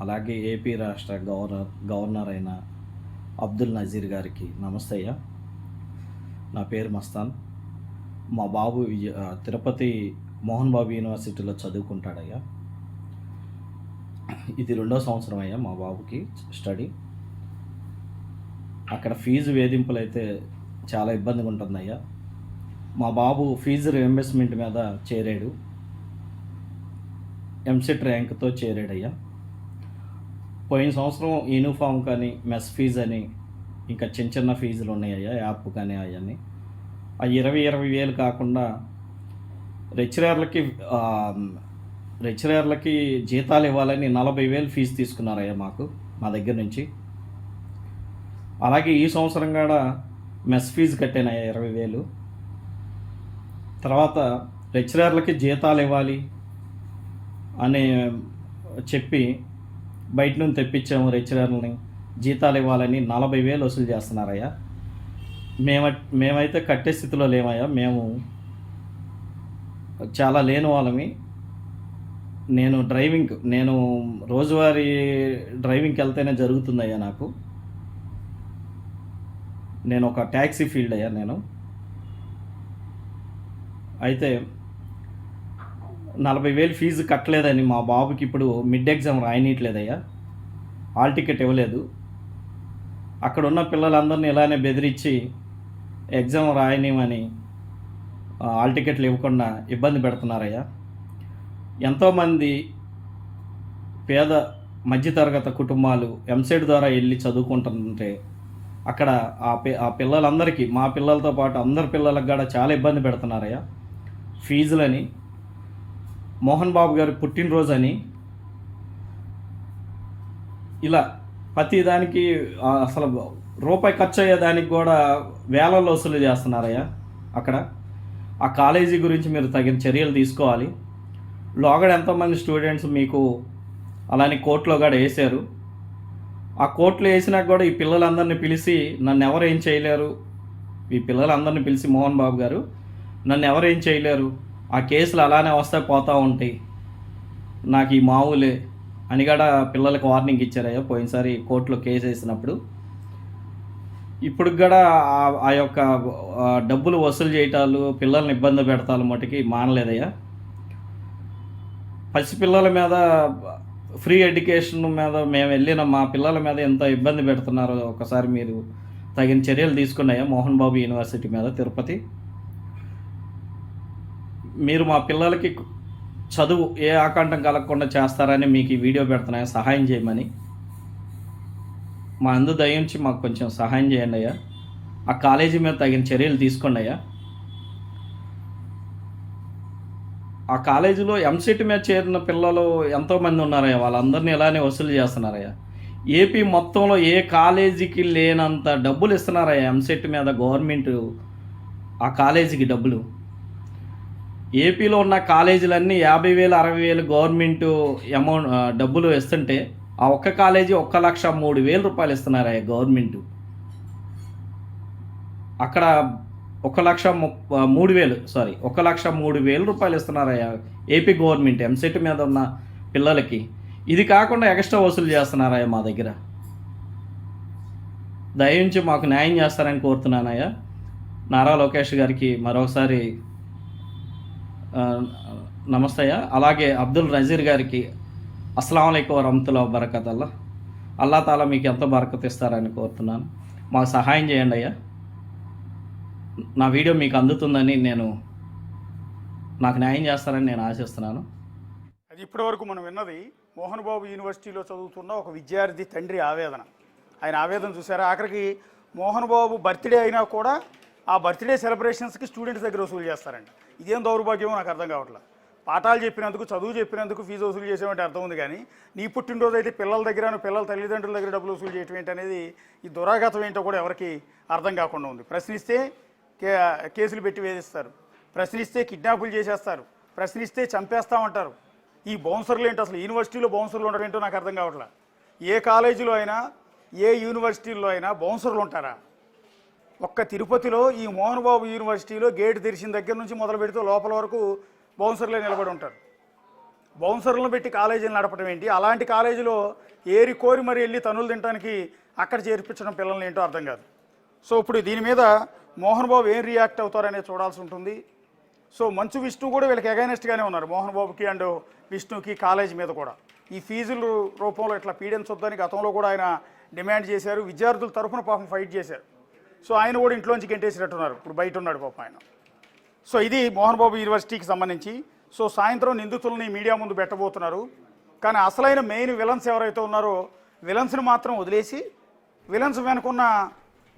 అలాగే ఏపీ రాష్ట్ర గవర్నర్ అయిన అబ్దుల్ నజీర్ గారికి నమస్తే అయ్యా. నా పేరు మస్తాన్. మా బాబు తిరుపతి మోహన్ బాబు యూనివర్సిటీలో చదువుకుంటాడయ్యా. ఇది 2వ సంవత్సరం అయ్యా మా బాబుకి స్టడీ. అక్కడ ఫీజు వేధింపులు అయితే చాలా ఇబ్బందిగా ఉంటుందయ్యా. మా బాబు ఫీజు రియంబర్స్మెంట్ మీద చేరాడు, ఎంసెట్ ర్యాంక్తో చేరాడయ్యా. పోయిన సంవత్సరం యూనిఫామ్ కానీ, మెస్ ఫీజు అని, ఇంకా చిన్న చిన్న ఫీజులు ఉన్నాయ్యా, యాప్ కానీ అవన్నీ. ఆ 20 వేలు కాకుండా లెక్చరర్లకి జీతాలు ఇవ్వాలని 40,000 ఫీజు తీసుకున్నారయ్యా మా దగ్గర నుంచి. అలాగే ఈ సంవత్సరం కూడా మెస్ ఫీజు కట్టానయ్యా 20,000. తర్వాత లెక్చరర్లకి జీతాలు ఇవ్వాలి అని చెప్పి బయట నుంచి తెప్పించాము. లెక్చరర్లని జీతాలు ఇవ్వాలని 40,000 వసూలు చేస్తున్నారయ్యా. మేమైతే కట్టే స్థితిలో లేమయ్యా. మేము చాలా లేని వాళ్ళమి. నేను రోజువారీ డ్రైవింగ్కి వెళ్తేనే జరుగుతుందయ్యా నాకు. నేను ఒక ట్యాక్సీ ఫీల్డ్ అయ్యా నేను. అయితే 40,000 ఫీజు కట్టలేదని మా బాబుకి ఇప్పుడు మిడ్ ఎగ్జామ్ రాయనీయట్లేదయ్యా. హాల్ టికెట్ ఇవ్వలేదు. అక్కడ ఉన్న పిల్లలందరినీ ఇలానే బెదిరించి ఎగ్జామ్ రాయనివ్వని హాల్ టికెట్లు ఇవ్వకుండా ఇబ్బంది పెడుతున్నారయ్యా. ఎంతోమంది పేద మధ్యతరగతి కుటుంబాలు ఎంసెట్ ద్వారా వెళ్ళి చదువుకుంటుంటే అక్కడ ఆ పిల్లలందరికీ, మా పిల్లలతో పాటు అందరి పిల్లలకు కూడా చాలా ఇబ్బంది పెడుతున్నారయ్యా. ఫీజులని, మోహన్ బాబు గారి పుట్టినరోజు అని, ఇలా ప్రతిదానికి అసలు రూపాయి ఖర్చు అయ్యేదానికి కూడా వేలల్లో వసూలు చేస్తున్నారయ్యా. అక్కడ ఆ కాలేజీ గురించి మీరు తగిన చర్యలు తీసుకోవాలి. లోగడ ఎంతోమంది స్టూడెంట్స్ మీకు అలానే కోర్టులో కూడా వేశారు. ఆ కోర్టులో వేసినాక కూడా ఈ పిల్లలందరినీ పిలిచి నన్ను ఎవరు ఏం చేయలేరు, ఈ పిల్లలందరినీ పిలిచి మోహన్ బాబు గారు నన్ను ఎవరు ఏం చేయలేరు, ఆ కేసులు అలానే వస్తే పోతూ ఉంటాయి, నాకు ఈ మామూలే అని కూడా పిల్లలకు వార్నింగ్ ఇచ్చారయ్యా పోయినసారి కోర్టులో కేసు వేసినప్పుడు. ఇప్పుడు కూడా ఆ యొక్క డబ్బులు వసూలు చేయటాలు, పిల్లల్ని ఇబ్బంది పెడతాలు మటుకి మానలేదయ్యా. పసిపిల్లల మీద ఫ్రీ ఎడ్యుకేషన్ మీద మేము వెళ్ళిన మా పిల్లల మీద ఎంత ఇబ్బంది పెడుతున్నారో ఒకసారి మీరు తగిన చర్యలు తీసుకున్నాయా మోహన్ బాబు యూనివర్సిటీ మీద తిరుపతి? మీరు మా పిల్లలకి చదువు ఏ ఆకంఠం కలగకుండా చేస్తారని మీకు ఈ వీడియో పెడుతున్నాయా, సహాయం చేయమని. మా అందు దయించి మాకు కొంచెం సహాయం చేయండి అయ్యా. ఆ కాలేజీ మీద తగిన చర్యలు తీసుకోండి అయ్యా. ఆ కాలేజీలో ఎంసెట్ మీద చేరిన పిల్లలు ఎంతోమంది ఉన్నారయ్యా, వాళ్ళందరినీ ఇలానే వసూలు చేస్తున్నారయ్యా. ఏపీ మొత్తంలో ఏ కాలేజీకి లేనంత డబ్బులు ఇస్తున్నారయ్యా ఎంసెట్ మీద గవర్నమెంట్ ఆ కాలేజీకి డబ్బులు. ఏపీలో ఉన్న కాలేజీలన్నీ 50,000 60,000 గవర్నమెంట్ అమౌంట్ డబ్బులు ఇస్తుంటే ఆ ఒక్క కాలేజీ 1,03,000 రూపాయలు ఇస్తున్నారయ్యా గవర్నమెంట్. అక్కడ 1,03,000 రూపాయలు ఇస్తున్నారయ్యా ఏపీ గవర్నమెంట్ ఎంసెట్ మీద ఉన్న పిల్లలకి. ఇది కాకుండా ఎక్స్ట్రా వసూలు చేస్తున్నారయ్యా మా దగ్గర. దయించి మాకు న్యాయం చేస్తారని కోరుతున్నానయ్యా. నారా లోకేష్ గారికి మరొకసారి నమస్తే అయ్యా. అలాగే అబ్దుల్ నజీర్ గారికి అస్సలాము అలైకుం వరహమతుల్లాహి వబరకాతుహ్. అల్లా తాలా మీకు ఎంత బరకత్ ఇస్తారని కోరుతున్నాను. మాకు సహాయం చేయండి అయ్యా. నా వీడియో మీకు అందుతుందని నాకు న్యాయం చేస్తారని నేను ఆశిస్తున్నాను. అది ఇప్పటివరకు మనం విన్నది మోహన్ బాబు యూనివర్సిటీలో చదువుతున్న ఒక విద్యార్థి తండ్రి ఆవేదన. ఆయన ఆవేదన చూసారా? ఆఖరికి మోహన్ బాబు బర్త్డే అయినా కూడా ఆ బర్త్డే సెలబ్రేషన్స్కి స్టూడెంట్స్ దగ్గర వసూలు చేస్తారండి. ఇదేం దౌర్భాగ్యమో నాకు అర్థం కావట్లేదు. పాఠాలు చెప్పినందుకు, చదువు చెప్పినందుకు ఫీజు వసూలు చేసేమంటే అర్థం ఉంది, కానీ నీ పుట్టినరోజు అయితే పిల్లల దగ్గర, పిల్లల తల్లిదండ్రుల దగ్గర డబ్బులు వసూలు చేయటం ఏంటనేది ఈ దురాఘాతం ఏంటో కూడా ఎవరికి అర్థం కాకుండా ఉంది. ప్రశ్నిస్తే కేసులు పెట్టి వేధిస్తారు, ప్రశ్నిస్తే కిడ్నాపులు చేసేస్తారు, ప్రశ్నిస్తే చంపేస్తామంటారు. ఈ బౌన్సర్లు ఏంటి? అసలు యూనివర్సిటీలో బౌన్సర్లు ఉండడం ఏంటో నాకు అర్థం కావట్లేదు. ఏ కాలేజీలో అయినా, ఏ యూనివర్సిటీలో అయినా బౌన్సర్లు ఉంటారా? ఒక్క తిరుపతిలో ఈ మోహన్ బాబు యూనివర్సిటీలో గేట్ తెరిచిన దగ్గర నుంచి మొదలు పెడితే లోపల వరకు బౌన్సర్లే నిలబడి ఉంటారు. బౌన్సర్లను పెట్టి కాలేజీలు నడపడం ఏంటి? అలాంటి కాలేజీలో ఏరి కోరి మరి వెళ్ళి తనులు తినడానికి అక్కడ చేర్పించడం పిల్లల్ని ఏంటో అర్థం కాదు. సో ఇప్పుడు దీని మీద మోహన్ బాబు ఏం రియాక్ట్ అవుతారనేది చూడాల్సి ఉంటుంది. సో మంచు విష్ణు కూడా వీళ్ళకి అగైనెస్ట్గానే ఉన్నారు, మోహన్ బాబుకి అండ్ విష్ణుకి కాలేజీ మీద కూడా. ఈ ఫీజుల రూపంలో ఇట్లా పీడించొద్దని గతంలో కూడా ఆయన డిమాండ్ చేశారు. విద్యార్థుల తరఫున పాపం ఫైట్ చేశారు. సో ఆయన కూడా ఇంట్లోంచి గెంటేసినట్టున్నారు, ఇప్పుడు బయట ఉన్నాడు పాపం ఆయన. సో ఇది మోహన్ బాబు యూనివర్సిటీకి సంబంధించి. సో సాయంత్రం నిందితులని మీడియా ముందు పెట్టబోతున్నారు. కానీ అసలైన మెయిన్ విలన్స్ ఎవరైతే ఉన్నారో విలన్స్ని మాత్రం వదిలేసి విలన్స్ వెనుకున్న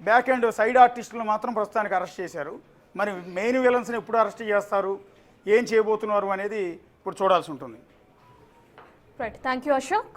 బ్యాక్ అండ్ సైడ్ ఆర్టిస్టులను మాత్రం ప్రస్తుతానికి అరెస్ట్ చేశారు. మరి మెయిన్ విలన్స్ని ఎప్పుడు అరెస్ట్ చేస్తారు, ఏం చేయబోతున్నారు అనేది ఇప్పుడు చూడాల్సి ఉంటుంది. Right, thank you Ashok.